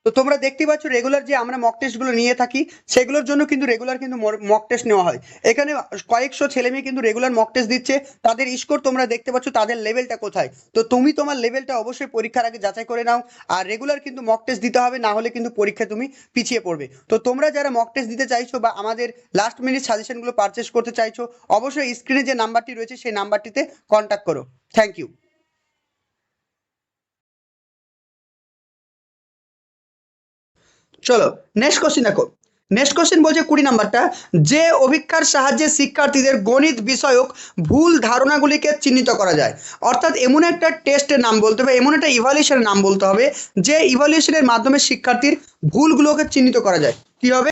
তো তোমরা দেখতে পাচ্ছ রেগুলার যে আমরা মক টেস্টগুলো নিয়ে থাকি সেগুলোর জন্য কিন্তু রেগুলার কিন্তু মক টেস্ট নেওয়া হয়। এখানে কয়েকশো ছেলেমেয়ে কিন্তু রেগুলার মক টেস্ট দিচ্ছে, তাদের স্কোর তোমরা দেখতে পাচ্ছ, তাদের লেভেলটা কোথায়। তো তুমি তোমার লেভেলটা অবশ্যই পরীক্ষার আগে যাচাই করে নাও। আর রেগুলার কিন্তু মক টেস্ট দিতে হবে, না হলে কিন্তু পরীক্ষায় তুমি পিছিয়ে পড়বে। তো তোমরা যারা মক টেস্ট দিতে চাইছো বা আমাদের লাস্ট মিনিট সাজেশনগুলো পারচেস করতে চাইছো, অবশ্যই স্ক্রিনে যে নাম্বারটি রয়েছে সেই নাম্বারটিতে কন্ট্যাক্ট করো। Thank you. চলো নেক্সট কোশ্চেন দেখো। নেক্সট কোশ্চেন বলছে 20 নাম্বারটা, যে অভিক্ষার সাহায্যে শিক্ষার্থীদের গণিত বিষয়ক ভুল ধারণাগুলিকে চিহ্নিত করা যায়। অর্থাৎ এমন একটা টেস্টের নাম বলতে হবে, এমন একটা ইভালুয়েশনের নাম বলতে হবে যে ইভালুয়েশনের মাধ্যমে শিক্ষার্থীর ভুলগুলোকে চিহ্নিত করা যায়। কি হবে?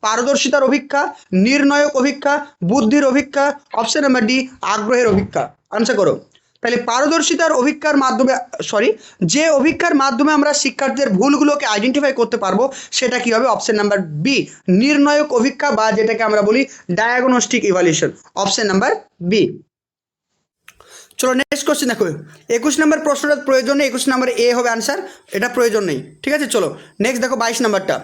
পারদর্শিতার অভিক্ষা, নির্ণায়ক অভিক্ষা, বুদ্ধির অভিক্ষা, অপশন নাম্বার ডি আগ্রহের অভিক্ষা। আনসার করো। তাহলে পারদর্শিতার অভিক্ষার মাধ্যমে, যে অভিক্ষার মাধ্যমে আমরা শিক্ষার্থীদের ভুলগুলোকে আইডেন্টিফাই করতে পারবো সেটা কি হবে? অপশন নাম্বার বি নির্ণায়ক অভিক্ষা, বা যেটাকে আমরা বলি diagnostic evaluation. Option number B. চলো নেক্সট কোশ্চেন দেখো। 21 নম্বর প্রশ্নটা প্রয়োজন নেই, 21 নম্বর এ হবে আনসার, এটা প্রয়োজন নেই। ঠিক আছে, চলো নেক্সট দেখো 22 নাম্বারটা।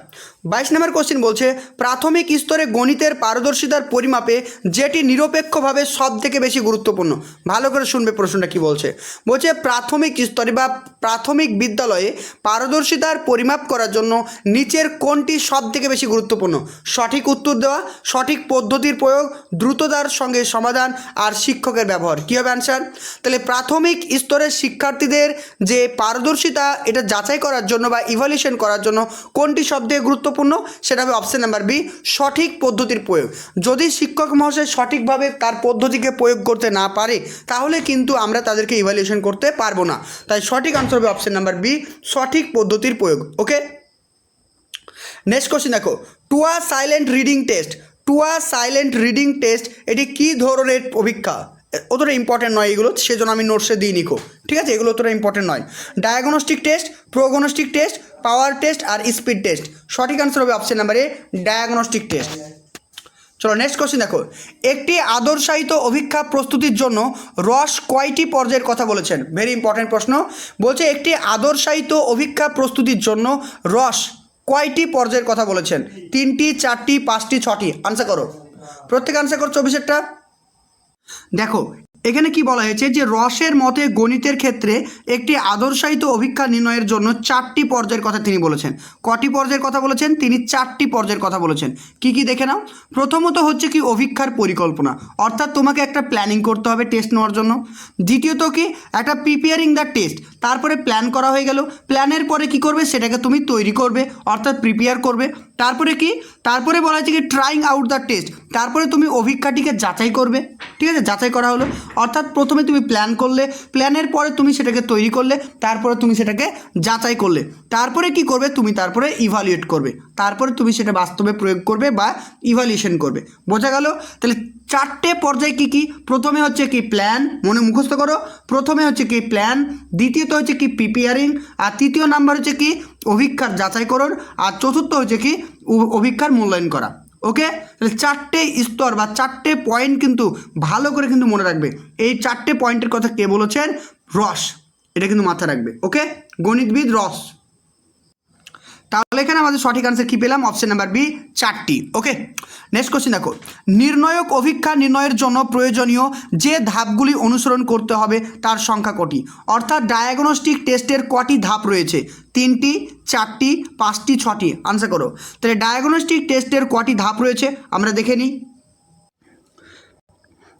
22 নম্বর কোশ্চেন বলছে, প্রাথমিক স্তরে গণিতের পারদর্শিতার পরিমাপে যেটি নিরপেক্ষভাবে সব থেকে বেশি গুরুত্বপূর্ণ। ভালো করে শুনবে প্রশ্নটা কি বলছে। বলছে প্রাথমিক স্তরে বা প্রাথমিক বিদ্যালয়ে পারদর্শিতার পরিমাপ করার জন্য নিচের কোনটি সব থেকে বেশি গুরুত্বপূর্ণ? সঠিক উত্তর দেওয়া, সঠিক পদ্ধতির প্রয়োগ, দ্রুততার সঙ্গে সমাধান, আর শিক্ষকের ব্যবহার। কী হবে আনসার? তাহলে প্রাথমিক স্তরের শিক্ষার্থীদের যে পারদর্শিতা এটা যাচাই করার জন্য বা ইভালুয়েশন করার জন্য কোনটি সবথেকে গুরুত্বপূর্ণ? সেটা হবে অপশন নাম্বার বি সঠিক পদ্ধতির প্রয়োগ। যদি শিক্ষক মহাশয় সঠিকভাবে তার পদ্ধতিকে প্রয়োগ করতে না পারে তাহলে কিন্তু আমরা তাদেরকে ইভালুয়েশন করতে পারবো না। তাই সঠিক আনসার হবে অপশন নাম্বার বি সঠিক পদ্ধতির প্রয়োগ। ওকে, নেক্সট কোশ্চেন দেখো। টুয়া সাইলেন্ট রিডিং টেস্ট, টুয়া সাইলেন্ট রিডিং টেস্ট এটি কী ধরনের পরীক্ষা? অতটা ইম্পর্টেন্ট নয় এগুলো, সেজন্য আমি নোটসে দিই নিকো। ঠিক আছে, এগুলো অতটা ইম্পর্টেন্ট নয়। ডায়াগনস্টিক টেস্ট, প্রোগনস্টিক টেস্ট, পাওয়ার টেস্ট আর স্পিড টেস্ট। সঠিক আনসার হবে অপশন নাম্বার এ ডায়াগনস্টিক টেস্ট। চলো নেক্সট কোশ্চেন দেখো। একটি আদর্শায়িত অভিক্ষা প্রস্তুতির জন্য রস কয়টি পর্যায়ের কথা বলেছেন? ভেরি ইম্পর্টেন্ট প্রশ্ন। বলছে একটি আদর্শায়িত অভিক্ষা প্রস্তুতির জন্য রস কয়টি পর্যায়ের কথা বলেছেন? 3টি, 4টি, 5টি, 6টি। আনসার করো, প্রত্যেক আনসার করো 24-টা। দেখো এখানে কি বলা হয়েছে যে রসের মতে গণিতের ক্ষেত্রে একটি আদর্শায়িত অভিক্ষা নির্ণয়ের জন্য 4টি পর্যায়ের কথা তিনি বলেছেন। কটি পর্যায়ের কথা বলেছেন? তিনি 4টি পর্যায়ের কথা বলেছেন। কি কি দেখে নাও। প্রথমত হচ্ছে কি অভিক্ষার পরিকল্পনা, অর্থাৎ তোমাকে একটা প্ল্যানিং করতে হবে টেস্ট নেওয়ার জন্য। দ্বিতীয়ত কি একটা প্রিপেয়ারিং দ্য টেস্ট, তারপরে প্ল্যান করা হয়ে গেল, প্ল্যানের পরে কি করবে সেটাকে তুমি তৈরি করবে অর্থাৎ প্রিপেয়ার করবে। তারপরে কি, তারপরে বলা হয়েছে কি ট্রাইং আউট দ্য টেস্ট, তারপরে তুমি অভিক্ষাটিকে যাচাই করবে। ঠিক আছে, যাচাই করা হলো। অর্থাৎ প্রথমে তুমি প্ল্যান করলে, প্ল্যানের পরে তুমি সেটাকে তৈরি করলে, তারপরে তুমি সেটাকে যাচাই করলে, তারপরে কি করবে তুমি, তারপরে ইভালুয়েট করবে, তারপরে তুমি সেটা বাস্তবে প্রয়োগ করবে বা ইভালুয়েশন করবে। বোঝা গেল? তাহলে চারটে পর্যায়ে কি কি, প্রথমে হচ্ছে কি প্ল্যান, মনে মুখস্থ করো, প্রথমে হচ্ছে কি প্ল্যান, দ্বিতীয়ত হচ্ছে কি প্রিপেয়ারিং, আর তৃতীয় নাম্বার হচ্ছে কি অভিজ্ঞার যাচাইকরণ, আর চতুর্থ হচ্ছে কি অভিজ্ঞার মূল্যায়ন করা। ওকে, তাহলে চারটে স্তর বা চারটে পয়েন্ট কিন্তু ভালো করে কিন্তু মনে রাখবে। এই চারটে পয়েন্টের কথা কে বলেছেন? রস। এটা কিন্তু মাথায় রাখবে। ওকে, গণিতবিদ রস। তাহলে এখানে আমাদের সঠিক আনসার কি পেলাম? অপশন নাম্বার বি, 4টি। ওকে, নেক্সট কোশ্চেন দেখো, নির্ণায়ক অভিক্ষা নির্ণয়ের জন্য প্রয়োজনীয় যে ধাপগুলি অনুসরণ করতে হবে তার সংখ্যা কটি? অর্থাৎ ডায়াগনস্টিক টেস্টের কটি ধাপ রয়েছে? 3টি, 4টি, 5টি, 6টি? আনসার করো। তাহলে ডায়াগনস্টিক টেস্টের কটি ধাপ রয়েছে আমরা দেখে নিই।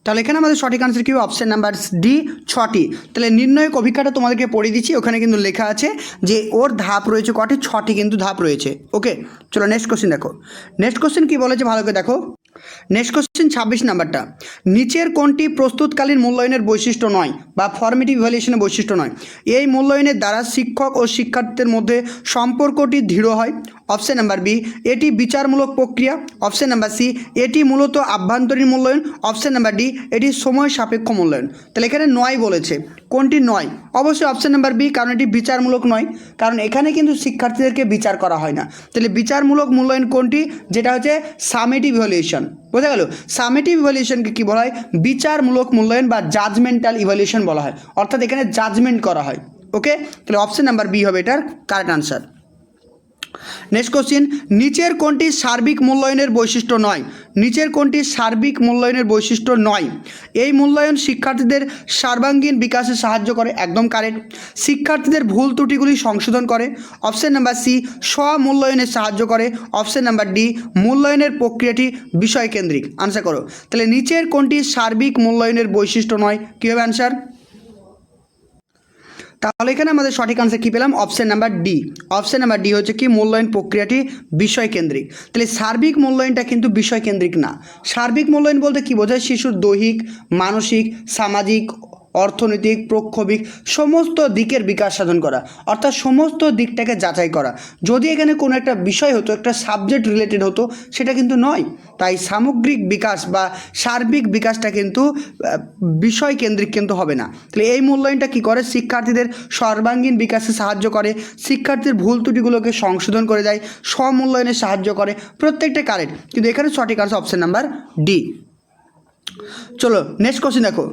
তাহলে এখানে আমাদের সঠিক আনসার কি হবে? অপশন নাম্বার ডি, 6টি। তাহলে নির্ণায়ক অভিজ্ঞতা তোমাদেরকে পড়িয়ে দিচ্ছি, ওখানে কিন্তু লেখা আছে যে ওর ধাপ রয়েছে কটি? 6টি কিন্তু ধাপ রয়েছে। ওকে, চলো নেক্সট কোশ্চেন দেখো। নেক্সট কোশ্চেন কি বলেছে ভালো করে দেখো। নেক্সট কোশ্চেন 26 নাম্বারটা, নিচের কোনটি প্রস্তুতকালীন মূল্যায়নের বৈশিষ্ট্য নয় বা ফর্মেটিভ ইভ্যালুয়েশনের বৈশিষ্ট্য নয়? এই মূল্যায়নের দ্বারা শিক্ষক ও শিক্ষার্থীদের মধ্যে সম্পর্কটি দৃঢ় হয়। অপশন নাম্বার বি, এটি বিচারমূলক প্রক্রিয়া। অপশন নাম্বার সি, এটি মূলত আভ্যন্তরীণ মূল্যায়ন। অপশন নাম্বার ডি, এটি সময় সাপেক্ষ মূল্যায়ন। তাহলে এখানে নয় বলেছে, কোনটি নয়? অবশ্যই অপশন নাম্বার বি, কারণ এটি বিচারমূলক নয়, কারণ এখানে কিন্তু শিক্ষার্থীদেরকে বিচার করা হয় না। তাহলে বিচারমূলক মূল্যায়ন কোনটি? যেটা হচ্ছে সামেটিভ ইভ্যালুয়েশন। বোঝা গেল? সামেটিভ ইভ্যালুয়েশনকে কী বলা হয়? বিচারমূলক মূল্যায়ন বা জাজমেন্টাল ইভ্যালুয়েশন বলা হয়, অর্থাৎ এখানে জাজমেন্ট করা হয়। ওকে, তাহলে অপশন নাম্বার বি হবে এটার কারেক্ট আনসার। নেক্সট কোশ্চিন, নিচের কোনটি সার্বিক মূল্যায়নের বৈশিষ্ট্য নয়? নিচের কোনটি সার্বিক মূল্যায়নের বৈশিষ্ট্য নয়? এই মূল্যায়ন শিক্ষার্থীদের সর্বাঙ্গীন বিকাশে সাহায্য করে। একদম কারেক্ট। শিক্ষার্থীদের ভুল ত্রুটিগুলি সংশোধন করে। অপশন নাম্বার সি, স্ব-মূল্যায়নে সাহায্য করে। অপশন নাম্বার ডি, মূল্যায়নের প্রক্রিয়াটি বিষয়কেন্দ্রিক। আনসার করো। তাহলে নিচের কোনটি সার্বিক মূল্যায়নের বৈশিষ্ট্য নয়? কী হবে অ্যান্সার? তাহলে এখানে আমাদের সঠিক আনসার কী পেলাম? Option number D. Option number D হচ্ছে কি মূল্যায়ন প্রক্রিয়াটি বিষয়কেন্দ্রিক। তাহলে সার্বিক মূল্যায়নটা কিন্তু বিষয়কেন্দ্রিক না। সার্বিক মূল্যায়ন বলতে কী বোঝায়? শিশুর দৈহিক, মানসিক, সামাজিক, অর্থনৈতিক, প্রক্ষোভিক সমস্ত দিকের বিকাশ সাধন করা, অর্থাৎ সমস্ত দিকটাকে যাচাই করা। যদি এখানে কোনো একটা বিষয় হতো, একটা সাবজেক্ট রিলেটেড হতো, সেটা কিন্তু নয়। তাই সামগ্রিক বিকাশ বা সার্বিক বিকাশটা কিন্তু বিষয় কেন্দ্রিক কিন্তু হবে না। তাহলে এই মূল্যায়নটা কী করে? শিক্ষার্থীদের সর্বাঙ্গীন বিকাশে সাহায্য করে, শিক্ষার্থীর ভুল ত্রুটিগুলোকে সংশোধন করে দেয়, স্বমূল্যায়নে সাহায্য করে। প্রত্যেকটা কারেক্ট, কিন্তু এখানে সঠিক আনসার অপশন নাম্বার ডি। চলো নেক্সট কোশ্চেন দেখো,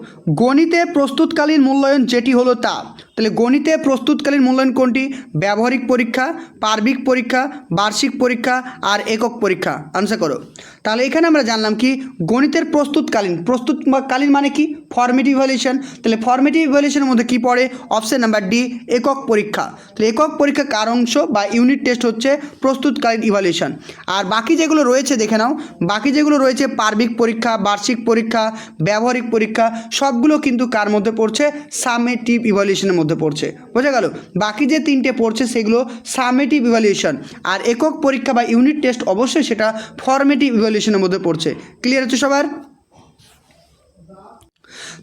গণিতে প্রস্তুতকালীন মূল্যায়ন যেটি হলো তা। তাহলে গণিতে প্রস্তুতকালীন মূল্যায়ন কোনটি? ব্যবহারিক পরীক্ষা, পার্বিক পরীক্ষা, বার্ষিক পরীক্ষা আর একক পরীক্ষা। আনসার করো। তাহলে এখানে আমরা জানলাম কি গণিতের প্রস্তুতকালীন মানে কি? Formative evaluation. তাহলে ফর্মেটিভ ইভ্যালুয়েশনের মধ্যে কি পড়ে? অপশন নাম্বার ডি, একক পরীক্ষা। তাহলে একক পরীক্ষা কার অংশ বা ইউনিট টেস্ট হচ্ছে প্রস্তুতকালীন ইভ্যালুয়েশন। আর বাকি যেগুলো রয়েছে দেখে নাও, বাকি যেগুলো রয়েছে পার্বিক পরীক্ষা, বার্ষিক পরীক্ষা, ব্যবহারিক পরীক্ষা, সবগুলো কিন্তু কার মধ্যে পড়ছে? সামেটিভ ইভ্যালুয়েশনের মধ্যে পড়ছে। বোঝা গেল? বাকি যে তিনটে পড়ছে সেগুলো সামেটিভ ইভ্যালুয়েশন, আর একক পরীক্ষা বা ইউনিট টেস্ট অবশ্যই সেটা ফর্মেটিভ ইভ্যালুয়েশনের মধ্যে পড়ছে। ক্লিয়ার হচ্ছে সবার?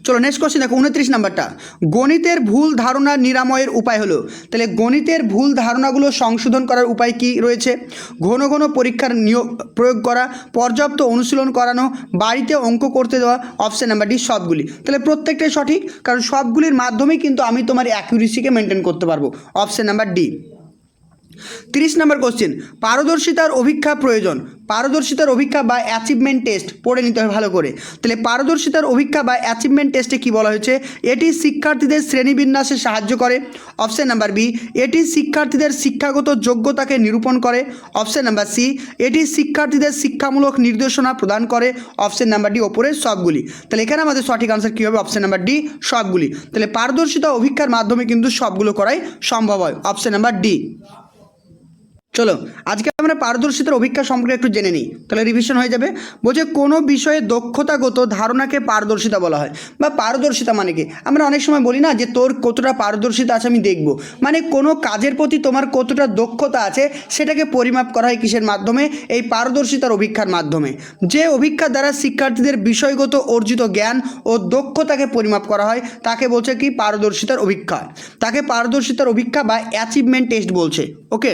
চলো নেক্সট কোশ্চেন দেখো, 29 নাম্বারটা, গণিতের ভুল ধারণা নিরাময়ের উপায় হলো। তাহলে গণিতের ভুল ধারণাগুলো সংশোধন করার উপায় কি রয়েছে? ঘন ঘন পরীক্ষার প্রয়োগ করা, পর্যাপ্ত অনুশীলন করানো, বাড়িতে অঙ্ক করতে দেওয়া। অপশন নাম্বার ডি, সবগুলি। তাহলে প্রত্যেকটাই সঠিক, কারণ সবগুলির মাধ্যমেই কিন্তু আমি তোমার অ্যাকুরেসিকে মেনটেন করতে পারবো। Option number D. 30 নম্বর কোশ্চেন, পারদর্শিতার অভিক্ষা প্রয়োজন। পারদর্শিতার অভিক্ষা বা অ্যাচিভমেন্ট টেস্ট পড়ে নিতে হবে ভালো করে। তাহলে পারদর্শিতার অভিক্ষা বা অ্যাচিভমেন্ট টেস্টে কী বলা হয়েছে? এটি শিক্ষার্থীদের শ্রেণীবিন্যাসে সাহায্য করে। অপশন নাম্বার বি, এটি শিক্ষার্থীদের শিক্ষাগত যোগ্যতাকে নিরূপণ করে। অপশন নাম্বার সি, এটি শিক্ষার্থীদের শিক্ষামূলক নির্দেশনা প্রদান করে। অপশন নাম্বার ডি, ওপরের সবগুলি। তাহলে এখানে আমাদের সঠিক আনসার কী হবে? অপশন নাম্বার ডি, সবগুলি। তাহলে পারদর্শিতা অভিক্ষার মাধ্যমে কিন্তু সবগুলো করাই সম্ভব হয়। Option number D. চলো আজকে আমরা পারদর্শিতার অভিজ্ঞতা সম্পর্কে একটু জেনে নিই, তাহলে রিভিশন হয়ে যাবে। বলছে কোনো বিষয়ে দক্ষতাগত ধারণাকে পারদর্শিতা বলা হয়। বা পারদর্শিতা মানে কি, আমরা অনেক সময় বলি না যে তোর কতটা পারদর্শিতা আছে আমি দেখব, মানে কোনো কাজের প্রতি তোমার কতটা দক্ষতা আছে সেটাকে পরিমাপ করা হয় কিসের মাধ্যমে? এই পারদর্শিতার অভিজ্ঞতার মাধ্যমে। যে অভিজ্ঞতার দ্বারা শিক্ষার্থীদের বিষয়গত অর্জিত জ্ঞান ও দক্ষতাকে পরিমাপ করা হয় তাকে বলছে কি? পারদর্শিতার অভিজ্ঞতা। তাকে পারদর্শিতার অভিজ্ঞতা বা অ্যাচিভমেন্ট টেস্ট বলছে। ওকে,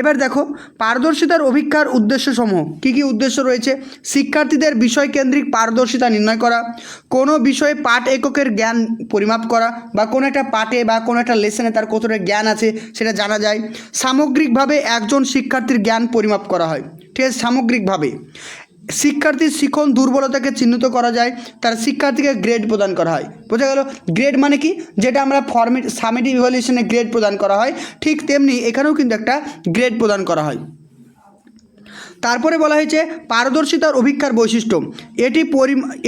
এবার দেখো পারদর্শিতার অভিজ্ঞতার উদ্দেশ্যসমূহ কী কী উদ্দেশ্য রয়েছে? শিক্ষার্থীদের বিষয়কেন্দ্রিক পারদর্শিতা নির্ণয় করা, কোনো বিষয়ে পাঠ এককের জ্ঞান পরিমাপ করা, বা কোনো একটা পাঠে বা কোনো একটা লেসনে তার কতটা জ্ঞান আছে সেটা জানা যায়। সামগ্রিকভাবে একজন শিক্ষার্থীর জ্ঞান পরিমাপ করা হয়, ঠিক আছে? সামগ্রিকভাবে শিক্ষার্থীর শিখন দুর্বলতাকে চিহ্নিত করা যায়, তার শিক্ষার্থীকে গ্রেড প্রদান করা হয়। বোঝা গেল? গ্রেড মানে কি? যেটা আমরা সামেটিভ ইভ্যালুয়েশনে গ্রেড প্রদান করা হয়, ঠিক তেমনি এখানেও কিন্তু একটা গ্রেড প্রদান করা হয়। তারপরে বলা হয়েছে পারদর্শিতার অভিজ্ঞতার বৈশিষ্ট্য।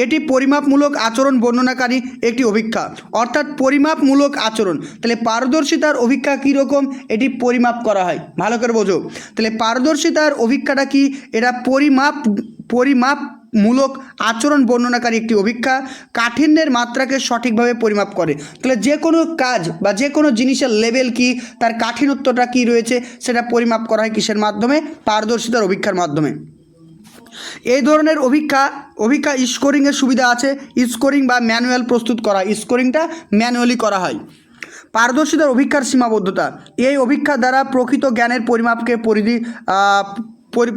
এটি পরিমাপমূলক আচরণ বর্ণনাকারী একটি অভিজ্ঞতা, অর্থাৎ পরিমাপমূলক আচরণ। তাহলে পারদর্শিতার অভিজ্ঞতা কীরকম? এটি পরিমাপ করা হয়, ভালো করে বোঝো। তাহলে পারদর্শিতার অভিজ্ঞতাটা কি? এটা পরিমাপমূলক আচরণ বর্ণনাকারী একটি অভিজ্ঞতা, কাঠিন্যের মাত্রাকে সঠিকভাবে পরিমাপ করে। তাহলে যে কোনো কাজ বা যে কোনো জিনিসের লেভেল কি, তার কাঠিন্যতা কি রয়েছে সেটা পরিমাপ করা হয় কিসের মাধ্যমে? পারদর্শিতার অভিজ্ঞতার মাধ্যমে। এই ধরনের অভিজ্ঞতা স্কোরিংয়ের সুবিধা আছে। স্কোরিং বা ম্যানুয়াল প্রস্তুত করা, স্কোরিংটা ম্যানুয়ালি করা হয়। পারদর্শিতার অভিজ্ঞতার সীমাবদ্ধতা। এই অভিজ্ঞতা দ্বারা প্রকৃত জ্ঞানের পরিমাপকে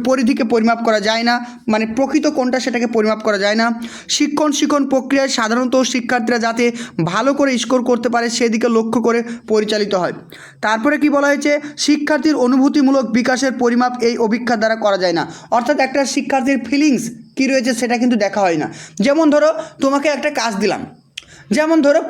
পরিধিকে পরিমাপ করা যায় না, মানে প্রকৃত কোনটা সেটাকে পরিমাপ করা যায় না। শিক্ষণ প্রক্রিয়ায় সাধারণত শিক্ষার্থীরা যাতে ভালো করে স্কোর করতে পারে সেদিকে লক্ষ্য করে পরিচালিত হয়। তারপরে কি বলা হয়েছে? শিক্ষার্থীর অনুভূতিমূলক বিকাশের পরিমাপ এই অভিজ্ঞতা দ্বারা করা যায় না, অর্থাৎ একটা শিক্ষার্থীর ফিলিংস কী রয়েছে সেটা কিন্তু দেখা হয় না। যেমন ধরো তোমাকে একটা কাজ দিলাম, যেমন ধরো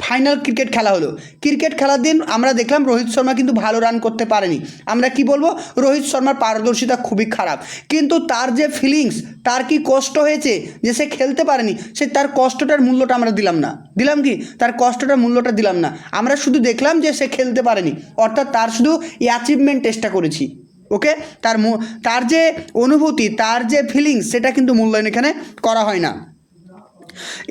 ফাইনাল ক্রিকেট খেলা হলো, ক্রিকেট খেলার দিন আমরা দেখলাম রোহিত শর্মা কিন্তু ভালো রান করতে পারেনি। আমরা কি বলবো? রোহিত শর্মার পারদর্শিতা খুবই খারাপ। কিন্তু তার যে ফিলিংস, তার কি কষ্ট হয়েছে যে সে খেলতে পারেনি, সে তার কষ্টটার মূল্যটা আমরা দিলাম না। দিলাম কি? তার কষ্টটার মূল্যটা দিলাম না। আমরা শুধু দেখলাম যে সে খেলতে পারেনি, অর্থাৎ তার শুধু অ্যাচিভমেন্ট টেস্টটা করেছি। ওকে, তার যে অনুভূতি, তার যে ফিলিংস, সেটা কিন্তু মূল্যায়ন এখানে করা হয় না।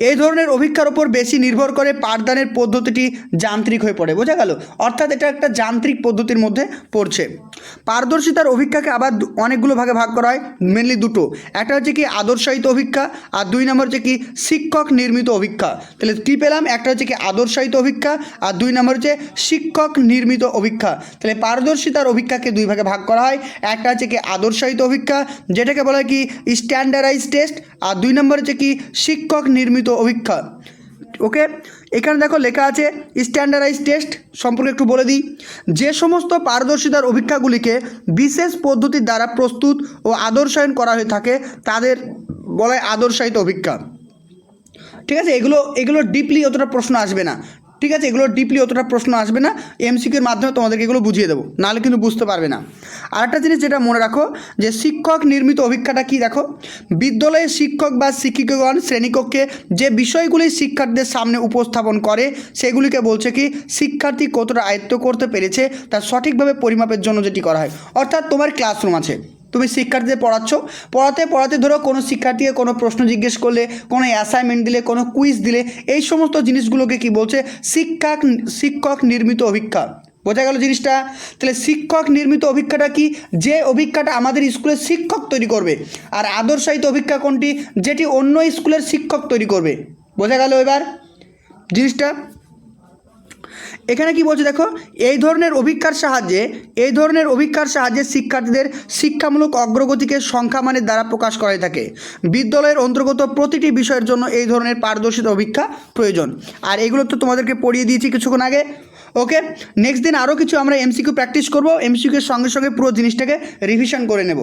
এই ধরনের অভিজ্ঞতার উপর বেশি নির্ভর করে পাঠদানের পদ্ধতিটি যান্ত্রিক হয়ে পড়ে। বোঝা গেল? অর্থাৎ এটা একটা যান্ত্রিক পদ্ধতির মধ্যে পড়ছে। পারদর্শিতার অভিজ্ঞতাকে আবার অনেকগুলো ভাগে ভাগ করা হয়, মেনলি দুটো। একটা হচ্ছে কি আদর্শায়িত অভিজ্ঞতা, আর দুই নম্বর হচ্ছে কি শিক্ষক নির্মিত অভিজ্ঞতা। তাহলে কী পেলাম? একটা হচ্ছে কি আদর্শায়িত অভিজ্ঞতা, আর দুই নম্বর হচ্ছে শিক্ষক নির্মিত অভিজ্ঞতা। তাহলে পারদর্শিতার অভিজ্ঞতাকে দুই ভাগে ভাগ করা হয়। একটা হচ্ছে কি আদর্শায়িত অভিজ্ঞতা, যেটাকে বলা হয় কি স্ট্যান্ডার্ডাইজ টেস্ট, আর দুই নম্বর হচ্ছে কি শিক্ষক নির্মিত অভিজ্ঞতা। ওকে, এখানে দেখো লেখা আছে স্ট্যান্ডার্ডাইজ টেস্ট সম্পর্কে একটু বলে দিই। যে সমস্ত পারদর্শিতার অভিজ্ঞতাগুলিকে বিশেষ পদ্ধতির দ্বারা প্রস্তুত ও আদর্শায়ন করা হয়ে থাকে তাদের বলা হয় আদর্শায়িত অভিজ্ঞতা। ঠিক আছে, এগুলো ডিপলি অতটা প্রশ্ন আসবে না। ঠিক আছে, এগুলো ডিপলি অতটা প্রশ্ন আসবে না, এমসিকিউর মাধ্যমে তোমাদেরকে এগুলো বুঝিয়ে দেবো, নাহলে কিন্তু বুঝতে পারবে না। আরেকটা জিনিস যেটা মনে রাখো, যে শিক্ষক নির্মিত অভিজ্ঞতাটা কী? দেখো, বিদ্যালয়ের শিক্ষক বা শিক্ষিকাগণ শ্রেণীকক্ষে যে বিষয়গুলি শিক্ষার্থীদের সামনে উপস্থাপন করে সেগুলিকে বলছে কি শিক্ষার্থী কতটা আয়ত্ত করতে পেরেছে তার সঠিকভাবে পরিমাপের জন্য যেটি করা হয়। অর্থাৎ তোমার ক্লাসরুম আছে, তুমি শিক্ষার্থীদের পড়াতে ধরো কোনো শিক্ষার্থীকে কোনো প্রশ্ন জিজ্ঞেস করলে, কোনো অ্যাসাইনমেন্ট দিলে, কোনো কুইজ দিলে, এই সমস্ত জিনিসগুলোকে কি বলছে? শিক্ষক নির্মিত অভিজ্ঞতা। বোঝা গেল জিনিসটা? তাহলে শিক্ষক নির্মিত অভিজ্ঞতাটা কি? যে অভিজ্ঞতাটা আমাদের স্কুলের শিক্ষক তৈরি করবে। আর আদর্শায়িত অভিজ্ঞতা কোনটি? যেটি অন্য স্কুলের শিক্ষক তৈরি করবে। বোঝা গেল এবার জিনিসটা? এখানে কি বলছে দেখো, এই ধরনের অভিজ্ঞতার সাহায্যে শিক্ষার্থীদের শিক্ষামূলক অগ্রগতিকে সংখ্যামানের দ্বারা প্রকাশ করা হয়ে থাকে। বিদ্যালয়ের অন্তর্গত প্রতিটি বিষয়ের জন্য এই ধরনের পারদর্শিতা অভিজ্ঞতা প্রয়োজন। আর এগুলো তো তোমাদেরকে পড়িয়ে দিয়েছি কিছুক্ষণ আগে। ওকে, নেক্সট দিন আরও কিছু আমরা এমসিকিউ প্র্যাকটিস করব, এমসিকিউর সঙ্গে সঙ্গে পুরো জিনিসটাকে রিভিশন করে নেব।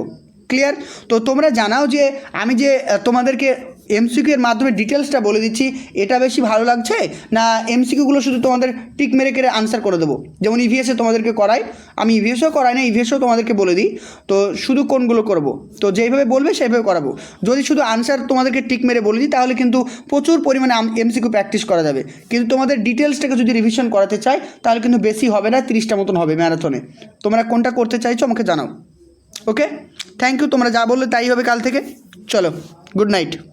ক্লিয়ার? তো তোমরা জানাও যে আমি যে তোমাদেরকে এমসিকিউ এর মাধ্যমে ডিটেলসটা বলে দিচ্ছি, এটা বেশি ভালো লাগছে না এমসিকিউগুলো শুধু তোমাদের টিক মেরে কেড়ে আনসার করে দেবো? যেমন ইভিএসে তোমাদেরকে করাই, আমি ইভিএসও করাই না, ইভিএসও তোমাদেরকে বলে দিই। তো শুধু কোনগুলো করব, তো যেইভাবে বলবে সেইভাবে করাবো। যদি শুধু আনসার তোমাদেরকে টিক মেরে বলে দিই তাহলে কিন্তু প্রচুর পরিমাণে এমসিকিউ প্র্যাকটিস করা যাবে। কিন্তু তোমাদের ডিটেলসটাকে যদি রিভিশন করাতে চাই তাহলে কিন্তু বেশি হবে না, 30টা মতন হবে ম্যারাথনে। তোমরা কোনটা করতে চাইছো আমাকে জানাও। ওকে, থ্যাংক ইউ, তোমরা যা বললে তাই হবে কাল থেকে। চলো, গুড নাইট।